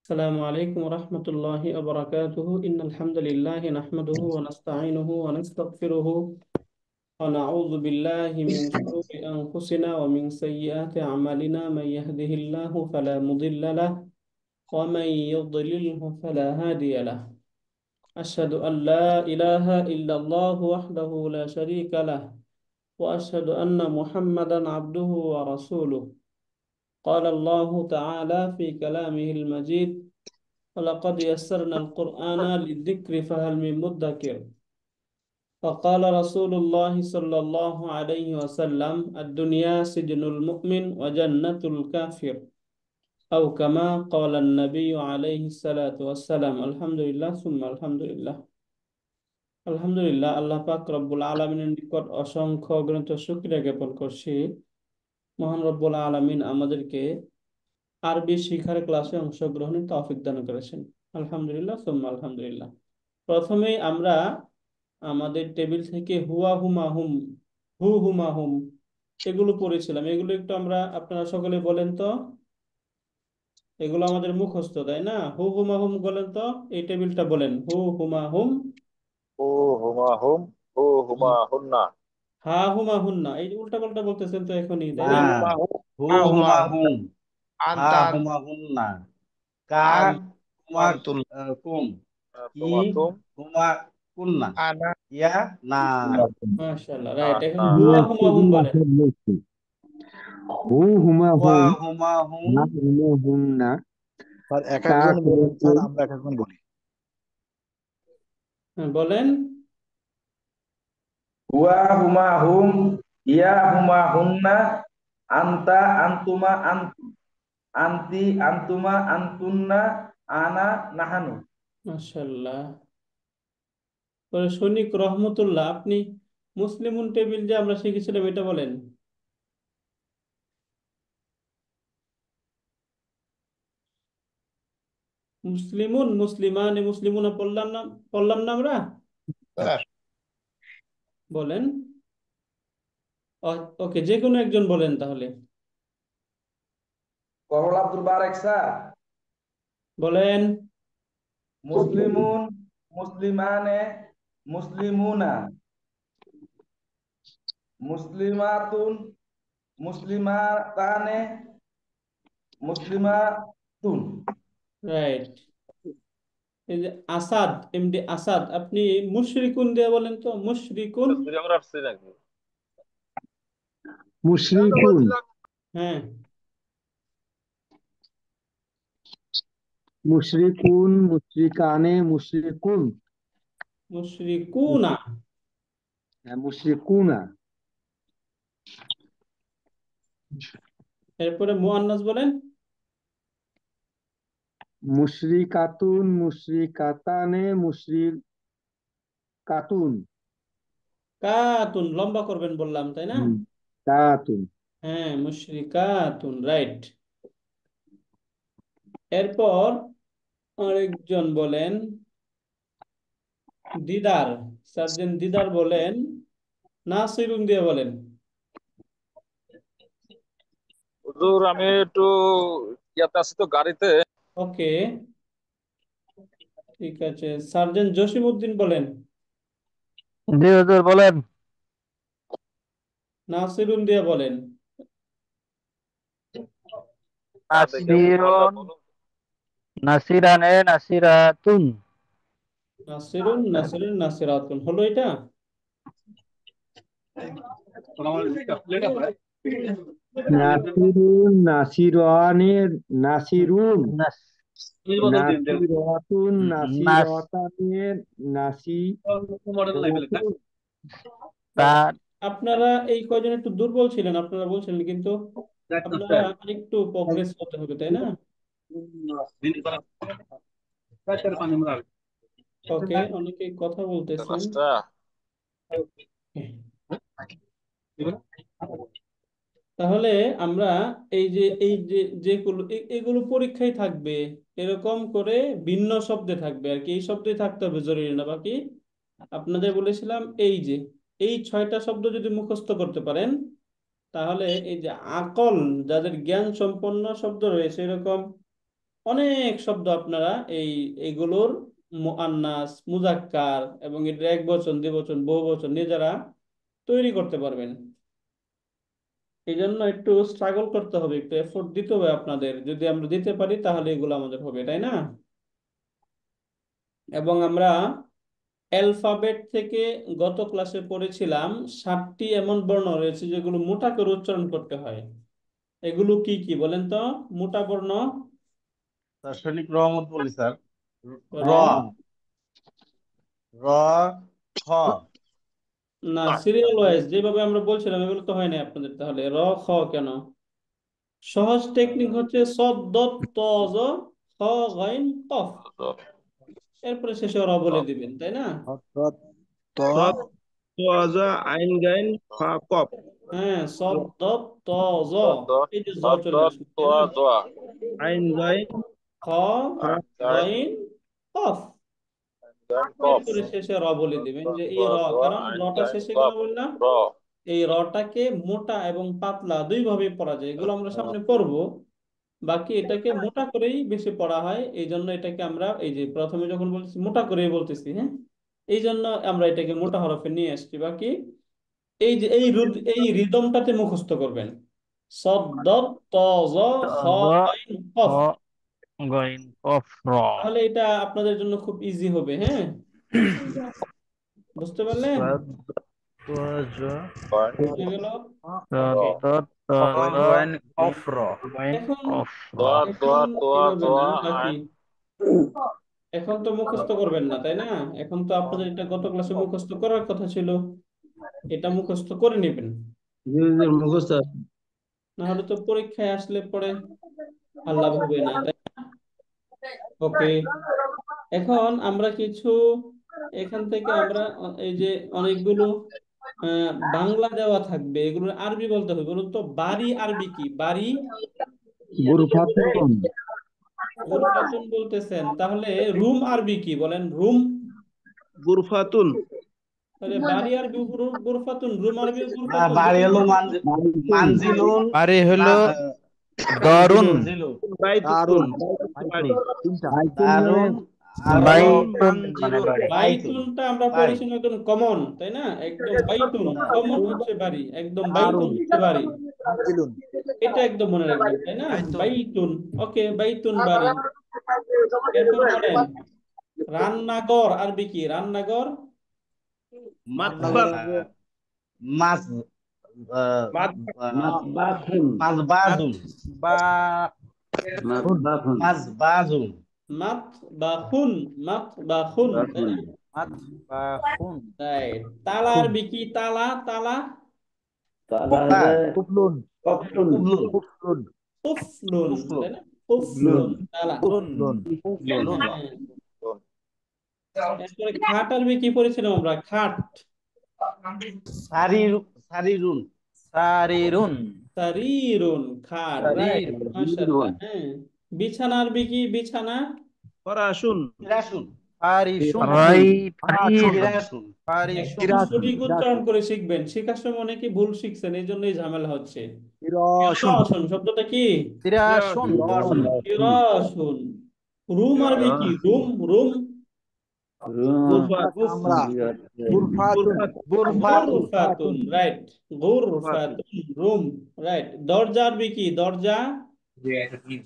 السلام عليكم ورحمة الله وبركاته إن الحمد لله نحمده ونستعينه ونستغفره ونعوذ بالله من شرور أنفسنا ومن سيئات أعمالنا من يهده الله فلا مضل له ومن يضلله فلا هادي له أشهد أن لا إله إلا الله وحده لا شريك له وأشهد أن محمدا عبده ورسوله قال الله تعالى في كلامه المجيد ولقد يسرنا القرآن للذكر فهل من مدكر فقال رسول الله صلى الله عليه وسلم الدنيا سجن المؤمن وجنة الكافر أو كما قال النبي عليه الصلاة والسلام الحمد لله ثم الحمد لله আলহামদুলিল্লাহ আল্লাহ পাক রব্বুল আলামিনের নিকট অসংখ্য অগণিত শুকরিয়া জ্ঞাপন করছি। মহান রব্বুল আলামিন আমাদেরকে আরবি শিখার ক্লাসে অংশগ্রহণের তৌফিক দান করেছেন। আলহামদুলিল্লাহ সুম্মা আলহামদুলিল্লাহ। প্রথমেই আমরা আমাদের টেবিল থেকে হুয়া হুমা হুম, হু হুমা হুম এগুলো পড়েছিলাম। এগুলো একটু আপনারা সকলে বলেন তো। এগুলো আমাদের মুখস্থ, তাই না? হু হুমা হুম বলেন তো, এই টেবিলটা বলেন, হু হুমা হুম। হু হুমা হুম, হু হুমা হুন্না। হা হুমা হুন্না, এই উল্টা পাল্টা বলতেছেন তো এখনই, হু তাই না? হ্যাঁ, হুমা হুম, হু হা হুমা হুমা হুন্না। হুম, হা আনতা হুমা হুন্না, কা হুমা আনতুল কুম, কি তুমাতুম হুমা কুন্না, আনা ইয়া না। মাশাআল্লাহ, রাইট। এখন আনা। হুয়া হুমা হুম বলেন। হু হুমা হুয়া হুম, হুমা হুম, হা হুমা হুম না, স্যার এক কা একজন বলেন, স্যার হুকুম, আমরা এক একজন বলি। হ্যাঁ, বলেন। হুয়া হুমা হুম, ইয়া হুমা হুন্না, আনতা আনতুমা আনতুম, আনতি আনতুমা আনতুন্না, আনা নাহানু। মাশাআল্লাহ। পরে সৈনিক রহমতুল্লাহ, আপনি মুসলিমুন টেবিল যে আমরা শিখেছিলাম এটা বলেন। মুসলিমুন মুসলিমান মুসলিমুনা পড়লাম না আমরা? স্যার বলেন। ওকে, যে কোনো একজন বলেন তাহলে। করল আব্দুল বারেক স্যার। বলেন। মুসলিমুন, মুসলিমানে, মুসলিমুনা, মুসলিমাতুন, মুসলিমাতানে, মুসলিমাতুন। রাইট। এই যে আসাদ, এমডি আসাদ, আপনি মুশরিকুন দিয়ে বলেন তো, মুশরিকুন। আমরা আসছি নাকি? মুশরিকুন, হ্যাঁ, মুশরিকুন, মুশরিকানে, মুশরিকুন, মুশরিকুনা। মুশরিকুনা, এরপরে মুআন্নাস বলেন। মুশরিকাতুন, মুশরিকাতানে, মুশরিকাতুন, কাতুন লম্বা করবেন বললাম, তাই না? কাতুন। হ্যাঁ, মুশরিকাতুন, রাইট। এরপর আরেকজন বলেন, দিদার, সার্জেন দিদার বলেন, নাসিরুন দিয়ে বলেন। হুজুর আমি একটু ইয়াতে আছি তো গাড়িতে। ওকে, ঠিক আছে। সার্জেন্ট জসিম উদ্দিন বলেন। জি হুজুর বলেন। নাসিরুন দিয়ে বলেন। দেখে মুখবারটা নাসিরুন, বলুন। নাসিরানে, নাসিরাতুন। নাসিরুন, নাসিরুন, নাসিরাতুন, হলো এটা? নাসিরুন, নাসিরানে, নাসিরুন, নাস নাসিরাতুন, নাস নাসিরাতানে, নাসিরাতুন। তা আপনারা এই কয়জন একটু দুর্বল ছিলেন, আপনারা বলছিলেন, কিন্তু আপনারা একটু প্রোগ্রেস করতে হবে, তাই না? ওকে, অনেকে কথা বলতেছেন। লাস্টটা তাহলে আমরা এই যে যেগুলো এগুলো পরীক্ষায় থাকবে, এরকম করে ভিন্ন শব্দে থাকবে আর কি। এই শব্দই থাকতে হবে, জরুরি না বাকি। আপনাদের বলেছিলাম এই যে এই 6টা শব্দ যদি মুখস্থ করতে পারেন, তাহলে এই যে আকল, যাদের জ্ঞান সম্পন্ন শব্দ রয়েছে, এরকম অনেক শব্দ আপনারা এইগুলোর মুআন্নাস, মুজাক্কার এবং এর এক বচন, দ্বিবচন, বহুবচন নিজেরা তৈরি করতে পারবেন। এই জন্য একটু স্ট্রাগল করতে হবে, একটু এফোর্ট দিতে হবে আপনাদের। যদি আমরা দিতে পারি তাহলে এগুলো আমাদের হবে, তাই না? এবং আমরা অ্যালফাবেট থেকে গত ক্লাসে পড়েছিলাম 7টি এমন বর্ণ রয়েছে যেগুলো মোটা করে উচ্চারণ করতে হয়। এগুলো কি কি বলেন তো? মোটা বর্ণ। স্যার সৈনিক রহমত বলি স্যার। র, বলেন। র, খ, না, সিরিয়াল ওয়াইজ যেভাবে আমরা বলছিলাম এগুলো তো হয় না আপনাদের। তাহলে র খ কেন? সহজ টেকনিক হচ্ছে সদ দত ত জ খ গাইন কফ, এরপরে শেষে র বলে দিবেন, তাই না? সৎ তোয়াজা আইন গাইন ফা কপ। হ্যাঁ, সদ দত ত জ, এই যে জ চলে আসবে, তাই দোয়া না? দোয়া আইন গাইন খ ফা গাইন কফ, কফ এরপরে শেষে র বলে দিবেন যে এই দোয়া র। দোয়া কারণ আইন রটা গাইন শেষে কেন কফ বললাম? র এই রটাকে মোটা এবং পাতলা দুই ভাবে পড়া যায়, এগুলো আমরা সামনে পড়বো। বাকি এটাকে মোটা করেই বেশি পড়া হয়, এই জন্য এটাকে আমরা এই যে প্রথমে যখন বলছি মোটা করেই বলতেছি, হ্যাঁ, এই জন্য আমরা এটাকে মোটা হরফে নিয়ে আসছি। বাকি এই যে এই রিদমটাতে মুখস্থ করবেন, সদ ত জ খ জ আইন খ কফ। গইন কফ র। তাহলে এটা আপনাদের জন্য খুব ইজি হবে, হ্যাঁ, বুঝতে পারলেন? সদ তোয়াজা হয়ে গেল। সদ ওকে। দত গইন তোয়াজা গইন কফ র। গইন এখন কফ র। দোয়া এখন দোয়া দোয়া এভাবে না, দোয়া বাকি আইন এখন তো মুখস্থ করবেন না, তাই না? এখন তো আপনাদের এটা গত ক্লাসে মুখস্থ করার কথা ছিল, এটা মুখস্থ করে নেবেন, মুখস্থ আছে। না হলে তো পরীক্ষায় আসলে পরে আর লাভ হবে না, তাই? ওকে। এখন আমরা কিছু এখান থেকে আমরা এই যে অনেকগুলো বাংলা দেওয়া থাকবে, এগুলো আরবি বলতে হবে। বলুন তো বাড়ি আরবি কি? বাড়ি গুরফাতুন, গুরফাতুন বলতেছেন, তাহলে রুম আরবি কি বলেন? রুম। গুরফাতুন। তাহলে বাড়ি আরবি গুরফাতুন, রুম আরবি না, গুরফাতুন, বাড়ি দুটোই হলো বলুন তো। মানজিলুন, বাড়ি না, হলো দরুন। মানজিলুন, জিলুন, বাইতুন বাড়ি। দারুন, আর হলো বাইতুন মানে মানজিলুন। বাড়ি। বাইতুন, বাইতুনটা আমরা বাড়ি। পড়েছি না, একদম কমন, তাই না? একদম বাইতুন হ্যাঁ, কমন হচ্ছে বাড়ি, একদম বাইতুন হচ্ছে বাড়ি, এটা একদম মনে রাখবেন, তাই না? বাইতুন। ওকে, বাইতুন বাড়ি। এরপর বলেন রান্নাঘর আরবি কি? রান্নাঘর মাতবাখ। মাছ, আহ, আহ, মাছবাজুন, মাছবাজুন, মাত বা খুন, মাত বা খুন, তাই না? রাইট। তালা আরবি কি? তালা, তালা কুফা, কুফলুন, কুফলুন, কুফলুন, তাই না? কুফলুন, তালা। হ্যাঁ। এরপরে খাট আরবি কি পড়েছিলাম আমরা? খাট, সারিরুন, সারিরুন, খাট, রাইট, মাশাআল্লাহ। হ্যাঁ। বিছানা আরবি কি? বিছানা ফরাসুন। ফিরাসুন, রাই ফারিসুন। ফিরাসুন, একদম সঠিক উচ্চারণ করে শিখবেন, শেখার সময় অনেকে ভুল শিখছেন, এই জন্যই ঝামেলা হচ্ছে। ফিরাসুন শব্দটা কি? ফিরাসুন। ফিরাসুন। রুম আরবি কি? রুম, রুম গুরফাত। গুরফাত। গুরফাতুন, গুরফাতুন, রাইট, গুরফাতুন, রুম, রাইট। দরজা আরবি কি? দরজা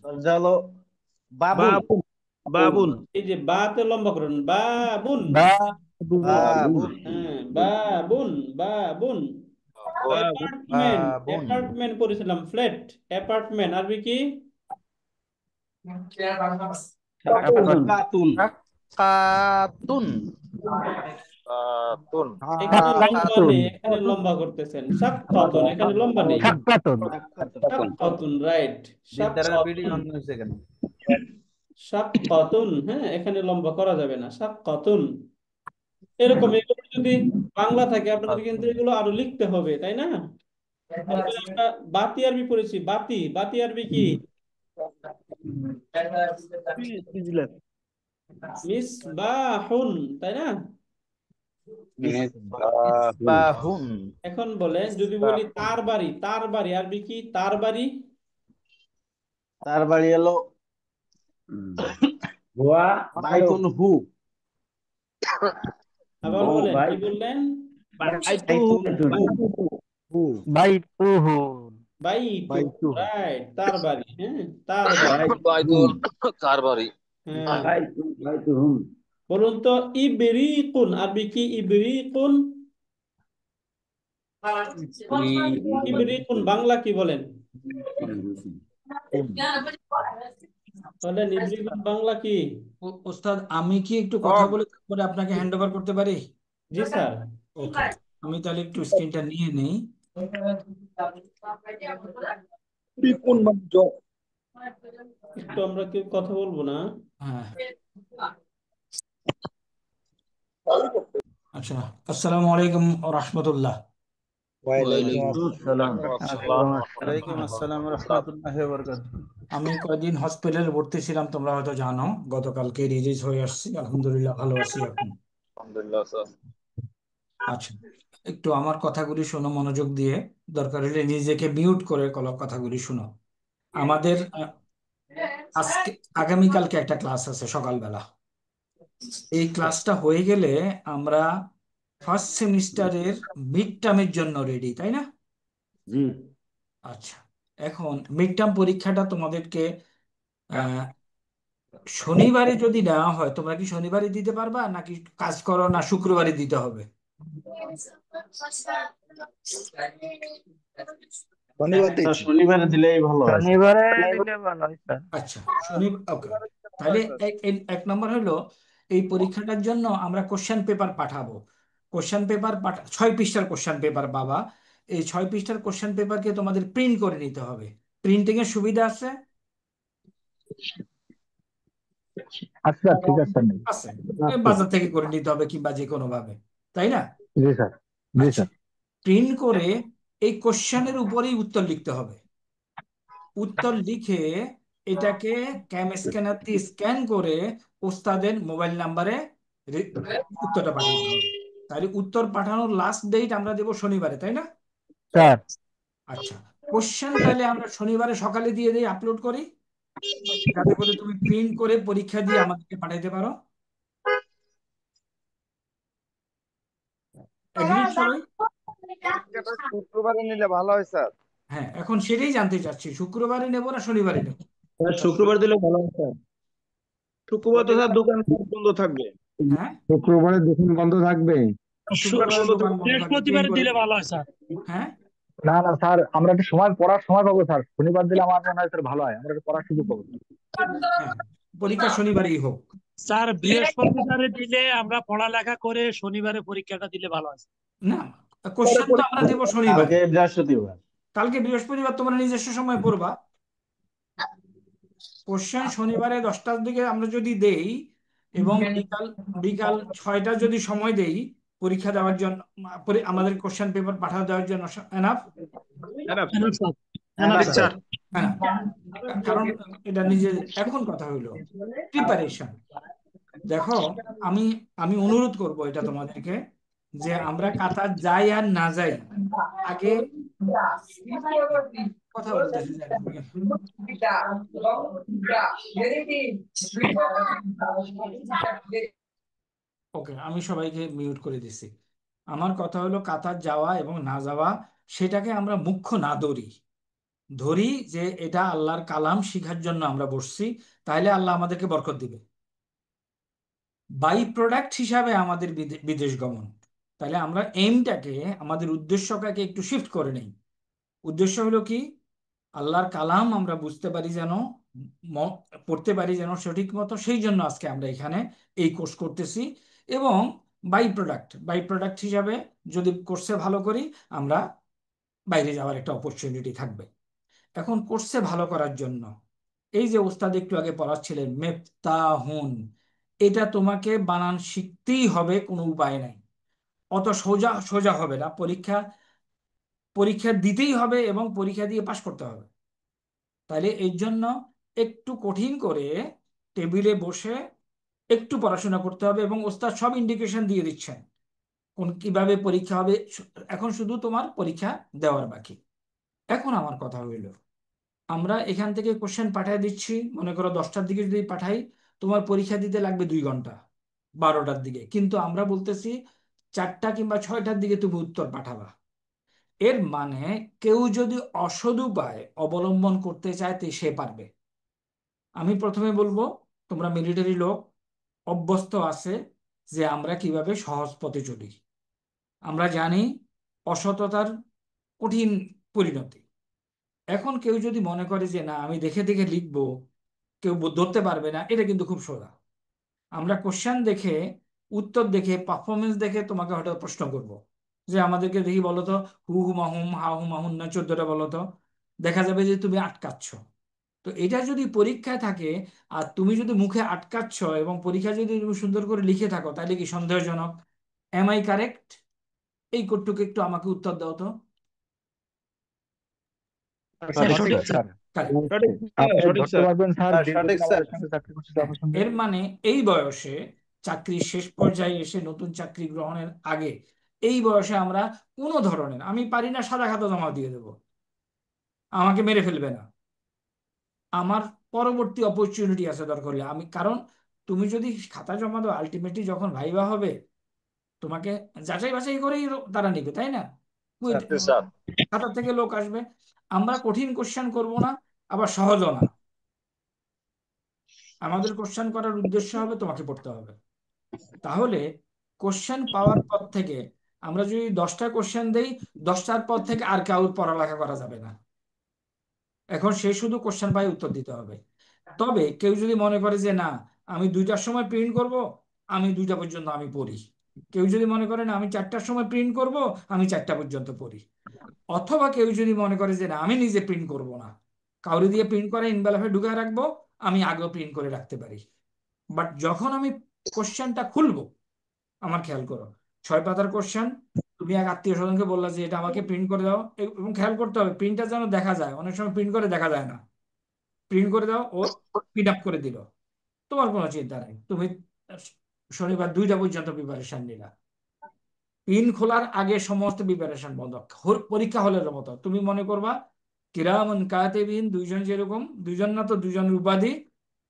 দরজা হলো বাবুন, বাবুন। বাবুন। এই যে বাতে লম্বা করুন, বাবুন। বাবুন, হ্যাঁ, বাবুন, বাবুন। বাবুন। অ্যাপার্টমেন্ট, অ্যাপার্টমেন্ট পড়েছিলাম, ফ্ল্যাট। অ্যাপার্টমেন্ট আরবি কি? সাক্কাতুন, তুন এখানে লম্বা নেই, এখানে লম্বা করতেছেন। সাক্কাতুন, এখানে লম্বা নেই। সাক্কাতুন। সাক্কাতুন, রাইট। সাক্কাতুন, সাক্কাতুন, হ্যাঁ, এখানে লম্বা করা যাবে না। সাক্কাতুন। এরকম এগুলো যদি বাংলা থাকে আপনাদের কিন্তু এগুলো আরো লিখতে হবে, তাই না? এরপরে আমরা বাতি আরবি পড়েছি। বাতি, বাতি আরবি কি? বিজলাত। মিসবাহুন, তাই না? মিসবাহুন। এখন বলেন, যদি বলি তার বাড়ি, তার বাড়ি আরবি কি? তার বাড়ি তার বাড়ি হলো বাইতুল হু। আবার বলেন, কি বললেন? বাইতুহু, বাইতুল হু। বাইতুহু। বাইতু, বাইতুহু। রাইট, তার বাড়ি, হ্যাঁ, তার বাড়ি। বাইতুল কারবারি। হ্যাঁ, বলুন তো ইবরিকুন আরবি কি? ইবরিকুন, ইবরিকুন বাংলা কি বলেন? বলেন ইবরিকুন বাংলা কি? ওস্তাদ, আমি কি একটু কথা বলে তারপরে আপনাকে হ্যান্ড ওভার করতে পারি? জি স্যার। ওকে, আমি তাহলে একটু স্ক্রিনটা নিয়ে নেই। একটু আমরা কি কথা বলবো না? হ্যাঁ, আচ্ছা। আসসালামু আলাইকুম রহমতুল্লাহ। ওয়ালাইকুম আসসালাম। ওয়ালাইকুম আসসালাম রহমতুল্লাহি ওয়া বারাকাতুহু। আমি কয়েকদিন হসপিটালে ভর্তি ছিলাম, তোমরা হয়তো জানো। গতকালকে রিলিজ হয়ে আসছি, আলহামদুলিল্লাহ ভালো আছি এখন। আলহামদুলিল্লাহ স্যার। আচ্ছা, একটু আমার কথাগুলি শোনো মনোযোগ দিয়ে। দরকার হলে নিজেকে মিউট করে কথাগুলি শোনো। আমাদের আজকে আগামীকালকে একটা ক্লাস আছে সকালবেলা। এই ক্লাসটা হয়ে গেলে আমরা ফার্স্ট সেমিস্টারের মিড টার্মের জন্য রেডি, তাই না? জি। আচ্ছা, এখন মিড টার্ম পরীক্ষাটা তোমাদেরকে আহ, শনিবারে যদি নেওয়া হয়, তোমরা কি শনিবারে দিতে পারবা, নাকি কাজ করো না শুক্রবারে দিতে হবে? শনিবার স্যার দিচ্ছি। শনিবারে দিলেই ভালো হয় স্যার। শনিবারে দিলে ভালো হয় স্যার। আচ্ছা, ওকে। তাহলে এক নম্বর হলো, এই পরীক্ষাটার জন্য আমরা কোশ্চেন পেপার পাঠাবো। কোশ্চেন পেপার 6 পৃষ্ঠার কোশ্চেন পেপার বাবা। এই 6 পৃষ্ঠার কোশ্চেন পেপারকে তোমাদের প্রিন্ট করে নিতে হবে। প্রিন্টিং এর সুবিধা আছে? আচ্ছা, ঠিক আছে স্যার। নেই। আছে। এই বাজার থেকে করে নিতে হবে কিংবা যে কোনো ভাবে, তাই না? জি স্যার। জি আচ্ছা, স্যার। প্রিন্ট করে এই কোশ্চেনের উপরেই উত্তর লিখতে হবে। উত্তর লিখে এটাকে স্ক্যানার দিয়ে স্ক্যান করে ওস্তাদের মোবাইল নাম্বারে উত্তরটা পাঠিয়ে দিতে হবে। তাহলে উত্তর পাঠানোর লাস্ট ডেট আমরা দেবো শনিবারে, তাই না? স্যার। আচ্ছা, কোশ্চেন তাহলে আমরা শনিবারে সকালে দিয়ে দিই, আপলোড করি, যাতে করে তুমি প্রিন্ট করে পরীক্ষা দিয়ে আমাদেরকে পাঠাইতে পারো। এগ্রিড সবাই? শুক্রবারে নিলে ভালো হয় স্যার। হ্যাঁ, এখন সেটাই জানতে চাচ্ছি, শুক্রবারে নেবো না শনিবারে নেবো? স্যার শুক্রবার দিলে ভালো হয় স্যার। শুক্রবার তো স্যার দোকান বন্ধ থাকবে। হ্যাঁ, শুক্রবারে দোকান বন্ধ থাকবে। শুক্রবারে দোকান বন্ধ থাকবে, প্রিন্ট করে। হ্যাঁ, না না স্যার, আমরা একটু সময় পড়ার সময় পাবো স্যার। শনিবার দিলে আমার মনে হয় স্যার ভালো হয়, আমরা একটু পড়ার সুযোগ পাবো। হ্যাঁ, পরীক্ষা শনিবারেই হোক। স্যার বৃহস্পতিবারে দিলে আমরা পড়ালেখা করে শনিবারে পরীক্ষাটা দিলে ভালো হয়। না, কোশ্চেন তো আমরা দেবো শনিবারে। কালকে বৃহস্পতিবার। কালকে বৃহস্পতিবার তোমরা নিজস্ব সময় পড়বা। কোশ্চেন শনিবারে 10টার দিকে আমরা যদি দেই, এবং বিকাল বিকাল 6টা যদি সময় দেই পরীক্ষা দেওয়ার জন্য, আমাদের কোশ্চেন পেপার পাঠা দেওয়ার জন্য, এনাফ? স্যার হ্যাঁ, কারণ এটা নিজে। এখন কথা হইলো প্রিপারেশন। দেখো, আমি আমি অনুরোধ করব এটা তোমাদেরকে, যে আমরা কাতার যাই আর না যাই, আগে কথা বলতেছি যে ওকে, আমি সবাইকে মিউট করে দিছি। আমার কথা হলো, কাতার যাওয়া এবং না যাওয়া সেটাকে আমরা মুখ্য না ধরি। ধরি যে এটা আল্লাহর কালাম শিখার জন্য আমরা বসছি, তাহলে আল্লাহ আমাদেরকে বরকত দিবে। বাই প্রোডাক্ট হিসাবে আমাদের বিদেশ গমন। তাহলে আমরা এইমটাকে, আমাদের উদ্দেশ্যটাকে একটু শিফট করে নেই। উদ্দেশ্য হলো কি? আল্লাহর কালাম আমরা বুঝতে পারি যেন, পড়তে পারি যেন সঠিক মতো, সেই জন্য আজকে আমরা এখানে এই কোর্স করতেছি। এবং বাই প্রোডাক্ট হিসাবে যদি কোর্সে ভালো করি, আমরা বাইরে যাওয়ার একটা অপরচুনিটি থাকবে। এখন কোর্সে ভালো করার জন্য, এই যে ওস্তাদ একটু আগে পড়াচ্ছিলেন মেফতাহুন, এটা তোমাকে বানান শিখতেই হবে, কোনো উপায় নাই। অত সোজা সোজা হবে না। পরীক্ষা দিতেই হবে এবং পরীক্ষা দিয়ে পাশ করতে হবে। তাহলে এর জন্য একটু কঠিন করে টেবিলে বসে একটু পড়াশোনা করতে হবে, এবং ওস্তাদ সব ইন্ডিকেশন দিয়ে দিচ্ছেন। কিভাবে পরীক্ষা হবে, এখন শুধু তোমার পরীক্ষা দেওয়ার বাকি। এখন আমার কথা হইল, আমরা এখান থেকে কোশ্চেন পাঠিয়ে দিচ্ছি, মনে করো 10টার দিকে যদি পাঠাই, তোমার পরীক্ষা দিতে লাগবে 2 ঘন্টা 12টার দিকে, কিন্তু আমরা বলতেছি 4টা কিংবা 6টার দিকে তুমি উত্তর পাঠাবা। এর মানে কেউ যদি অসৎ উপায় অবলম্বন করতে চায় তো সে পারবে। আমি প্রথমে বলবো, তোমরা মিলিটারি লোক, অভ্যস্ত আছে যে আমরা কিভাবে সহজ পথে চলি। আমরা জানি অসততার কঠিন পরিণতি। এখন কেউ যদি মনে করে যে না আমি দেখে দেখে লিখবো, কেউ ধরতে পারবে না, এটা কিন্তু খুব সোজা। আমরা কোশ্চেন দেখে, উত্তর দেখে, পারফরমেন্স দেখে তোমাকে হয়তো প্রশ্ন করব যে আমাদেরকে দেখি বলো তো, হু হু মাহুম হা হু মাহুম না 14টা বলো তো, দেখা যাবে যে তুমি আটকাচ্ছ। তো এটা যদি পরীক্ষায় থাকে আর তুমি যদি মুখে আটকাচ্ছ এবং পরীক্ষা যদি তুমি সুন্দর করে লিখে থাকো, তাহলে কি সন্দেহজনক? Am I correct? এই কটুকু একটু আমাকে উত্তর দাও তো। স্যার সঠিক সঠিক স্যার। স্যার, সঠিক আপনি সঠিক ধরতে স্যার। পারবেন স্যার, স্যার দীর্ঘদিন সঠিক স্যার। আমাদের সঙ্গে চাকরি করছে যত সুন্দর। এর মানে এই বয়সে, চাকরির শেষ পর্যায়ে এসে নতুন চাকরি গ্রহণের আগে, এই বয়সে আমরা কোনো ধরনের, আমি পারি না সাদা খাতা জমা দিয়ে দেবো, আমাকে মেরে ফেলবে না, আমার পরবর্তী অপরচুনিটি আছে দরকার হলে আমি, কারণ তুমি যদি খাতা জমা দাও, আলটিমেটলি যখন ভাইবা হবে তোমাকে যাচাই বাছাই করেই তারা নিবে, তাই না? স্যার স্যার খাতা থেকে লোক আসবে। আমরা কঠিন কোশ্চেন করব না, আবার সহজও না। আমাদের কোশ্চেন করার উদ্দেশ্য হবে তোমাকে পড়তে হবে। তাহলে কোশ্চেন পাওয়ার পর থেকে আমরা যদি 10টা কোশ্চেন দেই, 10টার পর থেকে আর কাউর পড়ালেখা করা যাবে না। এখন সে শুধু কোশ্চেন পাই, উত্তর দিতে হবে। তবে কেউ যদি মনে করে যে না আমি 2টার সময় প্রিন্ট করব, আমি 2টা পর্যন্ত আমি পড়ি। কেউ যদি মনে করে না আমি 4টার সময় প্রিন্ট করব, আমি 4টা পর্যন্ত পড়ি। অথবা কেউ যদি মনে করে যে না আমি নিজে প্রিন্ট করব না, কাউরে দিয়ে প্রিন্ট করে ইনভেলপে ঢুকায় রাখবো, আমি আগেও প্রিন্ট করে রাখতে পারি। বাট যখন আমি কোশ্চেনটা খুলবো, আমার খেয়াল করো 6 পাতার কোশ্চেন, তুমি এক আত্মীয় স্বজনকে বললা যে এটা আমাকে প্রিন্ট করে দাও, এবং খেয়াল করতে হবে প্রিন্টটা যেন দেখা যায়, অনেক সময় প্রিন্ট করে দেখা যায় না। প্রিন্ট করে দাও, ও প্রিন্ট আপ করে দিল, তোমার কোনো চিন্তা নেই, তুমি শনিবার 2টা পর্যন্ত প্রিপারেশন নিলা। পিন খোলার আগে সমস্ত প্রিপারেশন বন্ধ, পরীক্ষা হলের মতো। তুমি মনে করবা কিরামান কাতিবিন, দুইজন যেরকম, দুইজন না তো দুজনের উপাধি,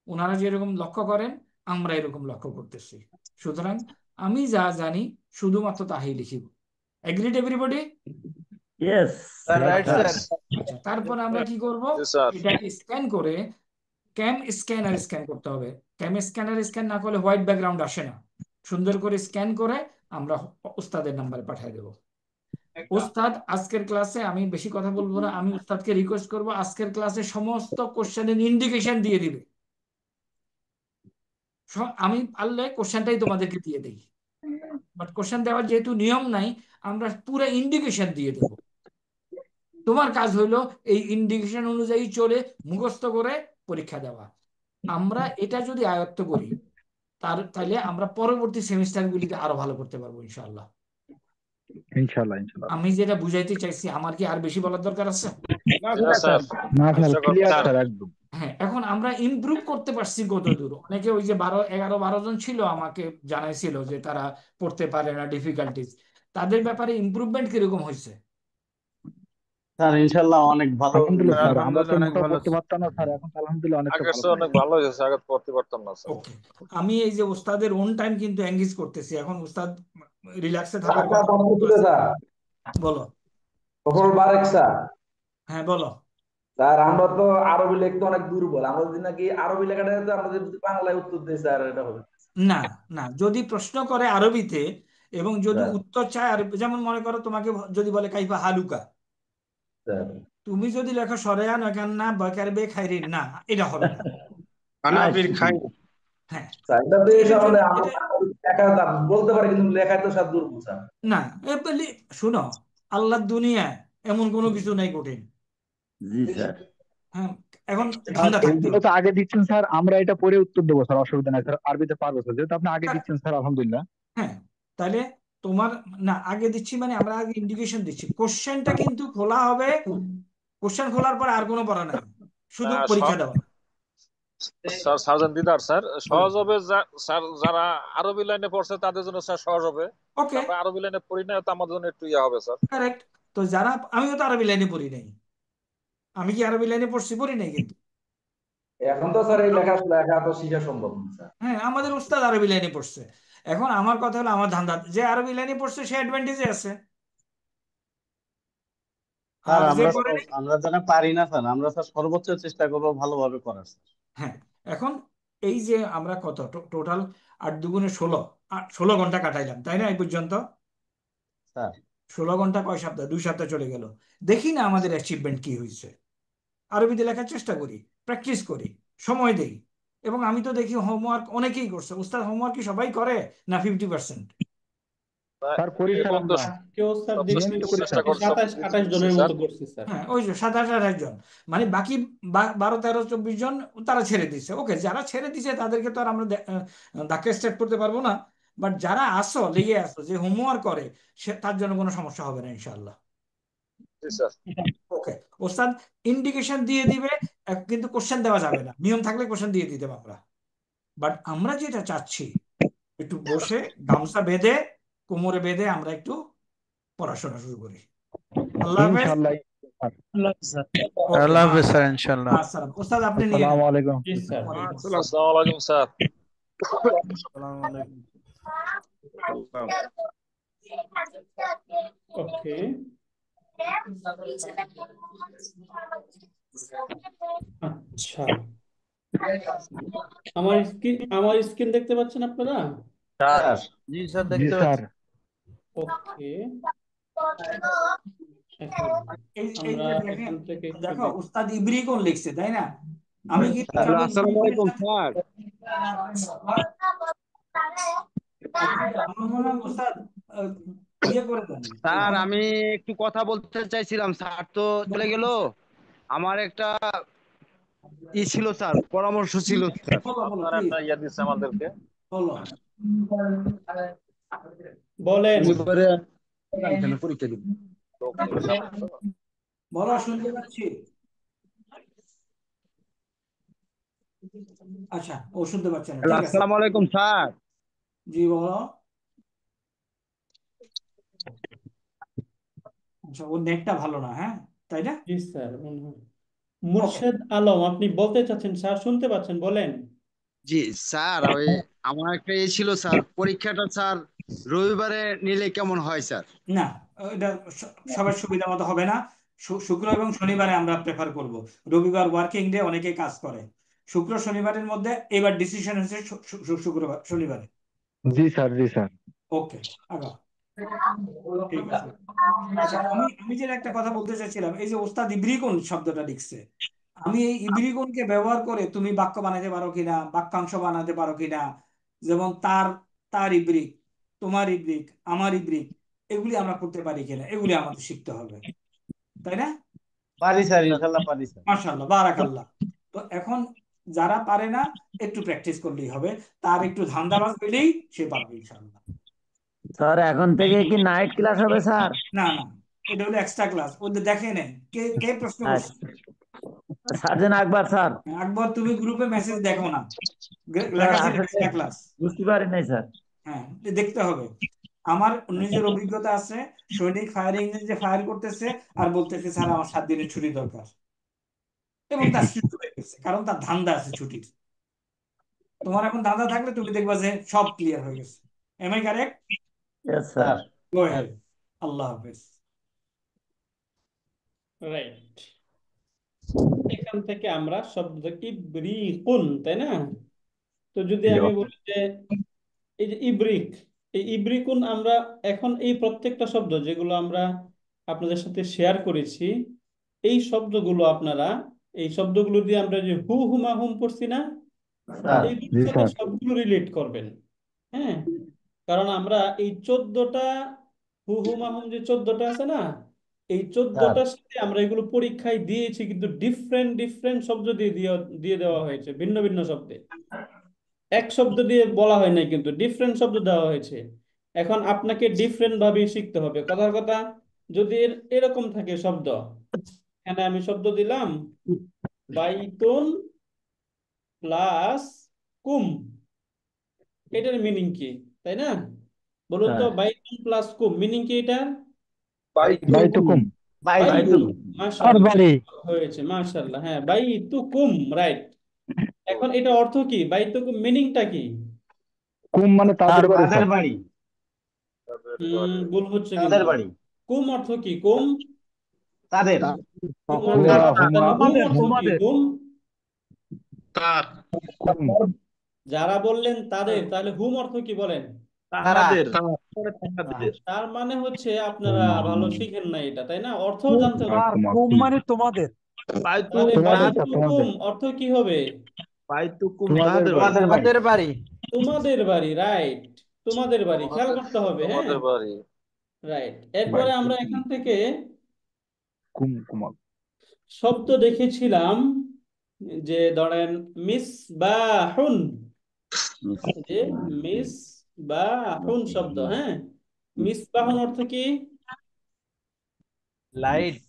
ওনারা যেরকম লক্ষ্য করেন আমরা এরকম লক্ষ্য করতেছি। সুতরাং আমি যা জানি শুধুমাত্র তাই লিখিব। Agreed everybody? Yes sir right sir. আচ্ছা, তারপর আমরা কি করব, স্যার এটা স্ক্যান করে, ক্যাম স্ক্যানার স্ক্যান করতে হবে। ক্যাম স্ক্যানার স্ক্যান না করলে হোয়াইট ব্যাকগ্রাউন্ড আসে না। সুন্দর করে স্ক্যান করে আমরা উস্তাদের নাম্বারে পাঠিয়ে দেবো। উস্তাদ আজকের ক্লাসে, আমি বেশি কথা বলবো না, আমি উস্তাদকে রিকোয়েস্ট করব আজকের ক্লাসে সমস্ত কোশ্চেনের ইন্ডিকেশন দিয়ে দিবে। আমি পারলে কোশ্চেনটাই তোমাদেরকে দিয়ে দিই, বাট কোশ্চেন দেওয়ার যেহেতু নিয়ম নাই, আমরা পুরো ইন্ডিকেশন দিয়ে দেব। তোমার কাজ হলো এই ইন্ডিকেশন অনুযায়ী চলে মুখস্থ করে পরীক্ষা দেওয়া। আমরা এটা যদি আয়ত্ত করি, তাহলে আমরা পরবর্তী সেমিস্টারগুলিতে আরো ভালো করতে পারবো ইনশাআল্লাহ। ইনশাল্লাহ ইনশাল্লাহ। আমি যেটা বুঝাইতে চাইছি, আমার কি আর বেশি বলার দরকার আছে? না না স্যার না স্যার, ক্লিয়ার স্যার স্যার একদম। হ্যাঁ, এখন আমরা ইমপ্রুভ করতে পারছি কত দূর। অনেকে ওই যে 11-12 জন ছিল আমাকে জানাইছিল যে তারা পড়তে পারে না, ডিফিকাল্টিজ, তাদের ব্যাপারে ইমপ্রুভমেন্ট কিরকম হয়েছে? স্যার ইনশাল্লাহ অনেক ভালো। আলহামদুলিল্লাহ স্যার, আমরা তো আলহামদুলিল্লাহ অনেক মোটেও ভালো। করতে পারতাম না স্যার, এখন তো আলহামদুলিল্লাহ অনেকটা আগের ভালো চেয়ে হয়েছে। অনেক ভালো হয়েছে, আগে করতে পারতাম না স্যার। ওকে, আমি এই যে উস্তাদের ওন টাইম কিন্তু এঙ্গেজ করতেছি। এখন উস্তাদ রিল্যাক্সে থাকার একটা কথা প্রশ্ন ছিল স্যার, বলো। সফল বারেক স্যার। হ্যাঁ বলো। স্যার আমরা তো আরবি লিখতে অনেক দুর্বল, আমরা যদি নাকি আরবি লেখাটা তো আমরা যদি বাংলায় উত্তর দিই স্যার, এটা হবে না না, যদি প্রশ্ন করে আরবিতে এবং যদি স্যার। উত্তর চায় আরবি, যেমন মনে করো তোমাকে যদি বলে কাইফা হালুকা, স্যার তুমি যদি লেখো সরেয়ান ওখান না বকার বে খাইরিন, না এটা হবে না। আনাবির খাই। হ্যাঁ, স্যার এটা তো এই এটা সম্বন্ধে এটা লেখা বলতে পারি কিন্তু লেখায় তো স্যার দুর্বল স্যার। না, শুনো, আল্লাহর দুনিয়ায় এমন কোনো কিছু নাই কঠিন। জি স্যার। হ্যাঁ, এখন স্যার ধান্দা থাকতে এইগুলো হবে। তো আগে দিচ্ছেন স্যার, আমরা এটা পরে উত্তর দেবো স্যার, অসুবিধা নাই স্যার, আরবিতে পারবো স্যার, যেহেতু আপনি আগে দিচ্ছেন স্যার আলহামদুলিল্লাহ। হ্যাঁ, তাহলে তোমার, না আগে দিচ্ছি মানে আমরা আগে ইন্ডিকেশন দিচ্ছি। কোশ্চেনটা কিন্তু খোলা হবে, কোশ্চেন খোলার পর আর কোনো পড়া নাই, শুধু পরীক্ষা দেওয়া। স্যার সার্জন দিদার স্যার বলেন। সহজ হবে স্যার যারা আরবি লাইনে পড়ছে তাদের জন্য স্যার সহজ হবে। ওকে, আমরা আরবি লাইনে পড়ি না, তো আমাদের জন্য একটু ইয়া হবে স্যার। কারেক্ট। তো যারা, আমিও তো আরবি লাইনে পড়ি নাই। আমি কি আরবি লাইনে পড়ছি? পড়ি নাই কিন্তু। এখন তো স্যার এই লেখা তো শিখা সম্ভব না স্যার। হ্যাঁ, আমাদের উস্তাদ আরবি লাইনে পড়ছে। এখন আমার কথা হলো, আমার ধান্দা, যে আরবি লাইনে পড়ছে সে অ্যাডভান্টেজে আছে, স্যার আর যে আমরা পড়ে নাই। আমরা যারা পারি না স্যার, আমরা স্যার সর্বোচ্চ চেষ্টা করবো ভালোভাবে করার স্যার। হ্যাঁ, এখন এই যে আমরা কত টোটাল 8 × 2 = 16, 16 ঘন্টা কাটাইলাম, তাই না? এই পর্যন্ত স্যার 16 ঘন্টা কয় সপ্তাহ? 2 সপ্তাহ চলে গেল। দেখি না আমাদের অ্যাচিভমেন্ট কি হয়েছে। আরবিতে লেখার চেষ্টা করি, প্র্যাকটিস করি, সময় দেই। এবং আমি তো দেখি হোমওয়ার্ক অনেকেই করছে। উস্তাদ, হোমওয়ার্ক কি সবাই করে না 50%? স্যার করি এর স্যার, মধ্যে আমরা কেউ স্যার সব দেখছি নিয়মিত করি চেষ্টা স্যার। করছি, 27-28 করছি জনের স্যার। মতো করছি স্যার। হ্যাঁ, ওই যে 27-28 জন, মানে বাকি 12, 13, 24 জন তারা ছেড়ে দিছে। ওকে, যারা ছেড়ে দিছে তাদেরকে তো আর আমরা ধাক্কা স্টার্ট করতে পারবো না। বাট যারা আসো, লেগে আসো, যে হোমওয়ার্ক করে, সে তার জন্য কোনো সমস্যা হবে না ইনশাল্লাহ। জি স্যার। ওকে, ওস্তাদ ইন্ডিকেশন দিয়ে দিবে, কিন্তু কোশ্চেন দেওয়া যাবে না। নিয়ম থাকলে কোশ্চেন দিয়ে দিতে আমরা। বাট আমরা যেটা চাচ্ছি, একটু বসে গামছা বেঁধে, কোমরে বেঁধে আমরা একটু পড়াশোনা শুরু করি। আল্লাহ হাফেজ। ইনশাআল্লাহ স্যার। আল্লাহ হাফেজ স্যার। ওকে, আল্লাহ হাফেজ স্যার, ইনশাল্লাহ। আসসালাম। ওস্তাদ আপনি নিয়ে নেন। আসসালামু আলাইকুম। জি স্যার। ওয়ালাইকুম আসসালাম। আসসালামু আলাইকুম স্যার। আসসালামু আলাইকুম। ওকে, আচ্ছা, আমার স্ক্রিন দেখতে পাচ্ছেন আপনারা? স্যার জি স্যার, জি দেখতে স্যার। পাচ্ছি। ওকে, এখন এই আমরা যে দেখেন, এখান থেকে একটু দেখো দেখি। উস্তাদ ইব্রিকন লিখছে, তাই না? আমি কিন্তু স্যার কেবল আসসালামু আলাইকুম স্যার। আমার মনে হয় উস্তাদ ইয়ে করে দেন। স্যার আমি একটু কথা বলতে চাইছিলাম, স্যার তো চলে গেল। আমার একটা ছিল স্যার, পরামর্শ ছিল স্যার। বলো বলো, আপনার প্লিজ একটা ইয়া দিচ্ছে আমাদেরকে। বলো। বলেন। শনিবারে এখানে পরীক্ষা দিব। লোকজনের সামনে তো। বলো, শুনতে পাচ্ছি। আচ্ছা, ও শুনতে পাচ্ছে না, হ্যালো, ঠিক আছে। আসসালামু আলাইকুম স্যার। জি বলো। আচ্ছা, ওর নেটটা ভালো না, হ্যাঁ, তাই না? জি স্যার, মনে হয়। ওকে, মুর্শেদ আলম, আপনি বলতে চাচ্ছেন স্যার, শুনতে পাচ্ছেন, বলেন। জি স্যার, ওই আমার একটা ছিল স্যার, পরীক্ষাটা স্যার রবিবারে নিলে কেমন হয় স্যার? না, এটা সবার সুবিধা মতো হবে না। শুক্র এবং শনিবারে আমরা প্রেফার করব। রবিবার ওয়ার্কিং ডে, অনেকে কাজ করে। শুক্র শনিবারের মধ্যে এবার ডিসিশন হচ্ছে শুক্রবার শনিবারে। জি স্যার, জি স্যার। ওকে, আগা, ঠিক আছে। আচ্ছা, আমি যে একটা কথা বলতে চাচ্ছিলাম, এই যে ওস্তাদ ইব্রিকন শব্দটা লিখছে, আমি এই ইব্রিকনকে ব্যবহার করে তুমি বাক্য বানাতে পারো কিনা, বাক্যাংশ বানাতে পারো কিনা। যেমন তার, তার ইব্রিক, তোমার ইব্রিক, আমার ইব্রিক, এগুলি আমরা করতে পারি কিনা, এগুলি আমাদের শিখতে হবে, তাই না? পারি স্যার, ইনশাল্লাহ পারি স্যার। মাশাআল্লাহ, বারাকাল্লাহ। তো এখন যারা পারে না, একটু প্র্যাকটিস করলেই হবে। তার একটু ধান্দাবাজ হইলেই সে পারবে ইনশাআল্লাহ। স্যার এখন থেকে কি নাইট ক্লাস হবে স্যার? না না, এটা হলো এক্সট্রা ক্লাস। ওদের দেখে নেন কে কে প্রশ্ন করছে। সার্জেন আকবর স্যার। একবার তুমি গ্রুপে মেসেজ দেখো না, স্যার লেখা ছিল আসলে এক্সট্রা ক্লাস। বুঝতে পারি নাই স্যার। হ্যাঁ, দেখতে হবে। আমার নিজের অভিজ্ঞতা আছে, সৈনিক ফায়ার ইঞ্জিন যে ফায়ার করতেছে আর বলতেছে স্যার আমার 7 দিনের ছুটি দরকার, এবং তার ছুটি হয়ে গেছে, কারণ তার ধান্দা আছে ছুটির। তোমার এখন ধান্দা থাকলে তুমি দেখবা যে সব ক্লিয়ার হয়ে গেছে। Am I correct? Yes sir. Sir go ahead. আল্লাহ হাফেজ। রাইট, এখান থেকে আমরা শব্দ ইব্রিকুন, তাই না? তো যদি আমি বলি যে এই যে ইব্রিক, এই ইব্রিকুন, আমরা এখন এই প্রত্যেকটা শব্দ যেগুলো আমরা আপনাদের সাথে শেয়ার করেছি, এই শব্দগুলো আপনারা, এই শব্দগুলো দিয়ে আমরা যে হু হুমা হুম পড়ছি না, স্যার এইগুলোর জি সাথে স্যার। সবগুলো রিলেট করবেন। হ্যাঁ, কারণ আমরা এই 14টা হু হুমা হুম যে 14টা আছে না, এই স্যার 14টার সাথে আমরা এগুলো পরীক্ষায় দিয়েছি, কিন্তু ডিফারেন্ট ডিফারেন্ট শব্দ দিয়ে দিয়ে দিয়ে দেওয়া হয়েছে, ভিন্ন ভিন্ন শব্দে। এক শব্দ দিয়ে বলা হয় নাই, কিন্তু ডিফারেন্ট শব্দ দেওয়া হয়েছে। এখন আপনাকে ডিফারেন্ট ভাবে শিখতে হবে। কথার কথা, যদি এরকম থাকে শব্দ, এখানে আমি শব্দ দিলাম বাইতুন প্লাস কুম, এটার মিনিং কি, তাই না? বলুন তো, স্যার বাইতুন প্লাস কুম মিনিং কি এটা? বাইতুকুম বাইতুকুম, বাইতুকুম আর মাশাআল্লাহ, বাড়ি হয়েছে মাশাআল্লাহ। হ্যাঁ, বাইতুকুম, রাইট। এখন এটা অর্থ কি, বাইতুকুম মিনিংটা কি? কুম মানে তাদের বাড়ি তাদের স্যার। বাড়ি। ভুল হচ্ছে তাদের কিন্তু। বাড়ি। কুম অর্থ কি, কুম? তাদের। কুম অর্থ হুয়া তাদের, হুমা তাহলে হুম আমাদের অর্থ কি, আমাদের হুম? তার কুম যারা বললেন তাদের, তাহলে হুম অর্থ কি বলেন? তাদের তাদের তার মানে হচ্ছে আপনারা ভালো শিখেন না এটা, তাই না? অর্থও কুম জানতে হবে। তার কুমা কুম কুম মানে তোমাদের তাহলে তোমাদের স্যার, বাইতুকুম তোমাদের অর্থ কি হবে? তোমাদের বাড়ি। তাদের বাড়ি। তাদের বাড়ি তোমাদের বাড়ি, রাইট। তোমাদের বাড়ি, খেয়াল করতে হবে। হ্যাঁ, তোমাদের বাড়ি। রাইট। এরপরে আমরা বাইতুকুম এখান থেকে কুম কুমা শব্দ দেখেছিলাম, যে ধরেন মিসবাহুন, যে মিসবাহুন শব্দ, হ্যাঁ, মিসবাহুন অর্থ কি? লাইট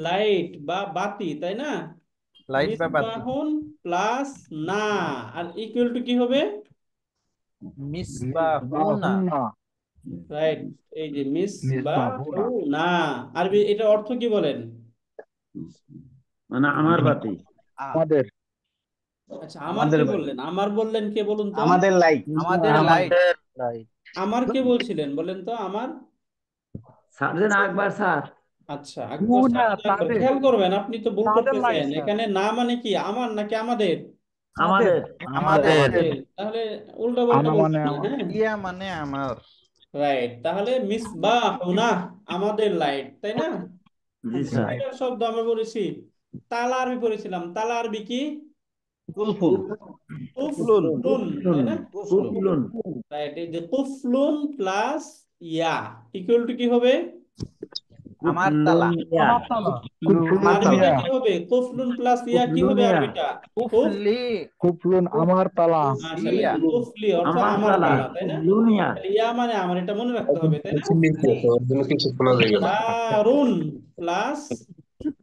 লাইট বা বাতি, তাই না? লাইট বা বাতি মিসবাহুন প্লাস না, আর ইকুয়াল টু কি হবে? মিসবাহুনা মিসবাহুন্না রাইট, এই যে মিসবাহুনা মিসবাহুনা, আরবি এটা অর্থ কি বলেন? মানে আমার বাতি। আমাদের আচ্ছা, আমার আমাদের কে বাড়ি। বললেন, আমার বললেন কে, বলুন তো? আমাদের লাইট। আমাদের লাইট আমার কে বলছিলেন, বলেন তো, আমার? স্যার যে না আকবর স্যার। আচ্ছা, আকবর না সাহেব আকবর, তাদের খেয়াল করবেন, আপনি তো ভুল তাদের লাইট করতেছেন। স্যার এখানে না মানে কি, আমার নাকি আমাদের? তাদের আমাদের আমাদের আমাদের। তাহলে উল্টা পাল্টা আনা মানে বলবেন না, আমার। হ্যাঁ। ইয়া মানে আমার রাইট, তাহলে মিসবাহুনা, আমাদের লাইট, তাই না? জি স্যার। দুইটা শব্দ আমরা পড়েছি। তালা আরবি পড়েছিলাম, তালা আরবি কি? কুলফুল। কুফলুন কুফলুন, তাই কুফলুন না? কুফলুন রাইট, এই যে কুফলুন প্লাস ইয়া ইকুয়াল টু কি হবে? আমার কুফলুন তালা ইয়া আমার তালা কুফলুন আরবিটা ইয়া কি হবে? কুফলুন প্লাস ইয়া কি কুফলুন হবে ইয়া আরবিটা? কুফ, কুফলি কুফলুন আমার তালা। মাশাআল্লাহ, ইয়া এই যে কুফলি অর্থ আমার আমার তালা তালা, তাই না? কুফলুন ইয়া। তাহলে ইয়া মানে আমার, এটা মনে রাখতে হবে, তাই না? কিছু শোনা যায় না। দারুন প্লাস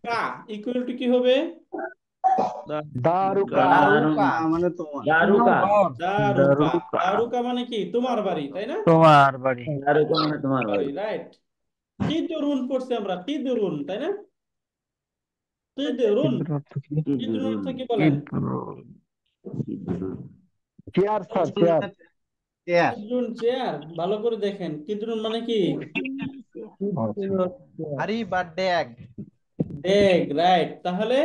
কা ইকুয়াল টু কি হবে? দারুকা দারুকা মানে তোমার। দারুকা দারুকা। দারুকা মানে কি, তোমার বাড়ি, তাই না? তোমার বাড়ি। দারুকা মানে তোমার বাড়ি, বাড়ি। রাইট। কি দরুন পড়ছি আমরা, কি দরুন, তাই না? কি দরুন, কিদ্রুন অর্থ কি? কি দরুন কিদরুন অর্থ কি বলেন? কিদ্রুন কিদরুন চেয়ার স্যার, চেয়ার। চেয়ার। কিদরুন চেয়ার, ভালো করে দেখেন, কিদরুন মানে কি? আচ্ছা হাড়ি বা ড্যাগ ডেক, রাইট। তাহলে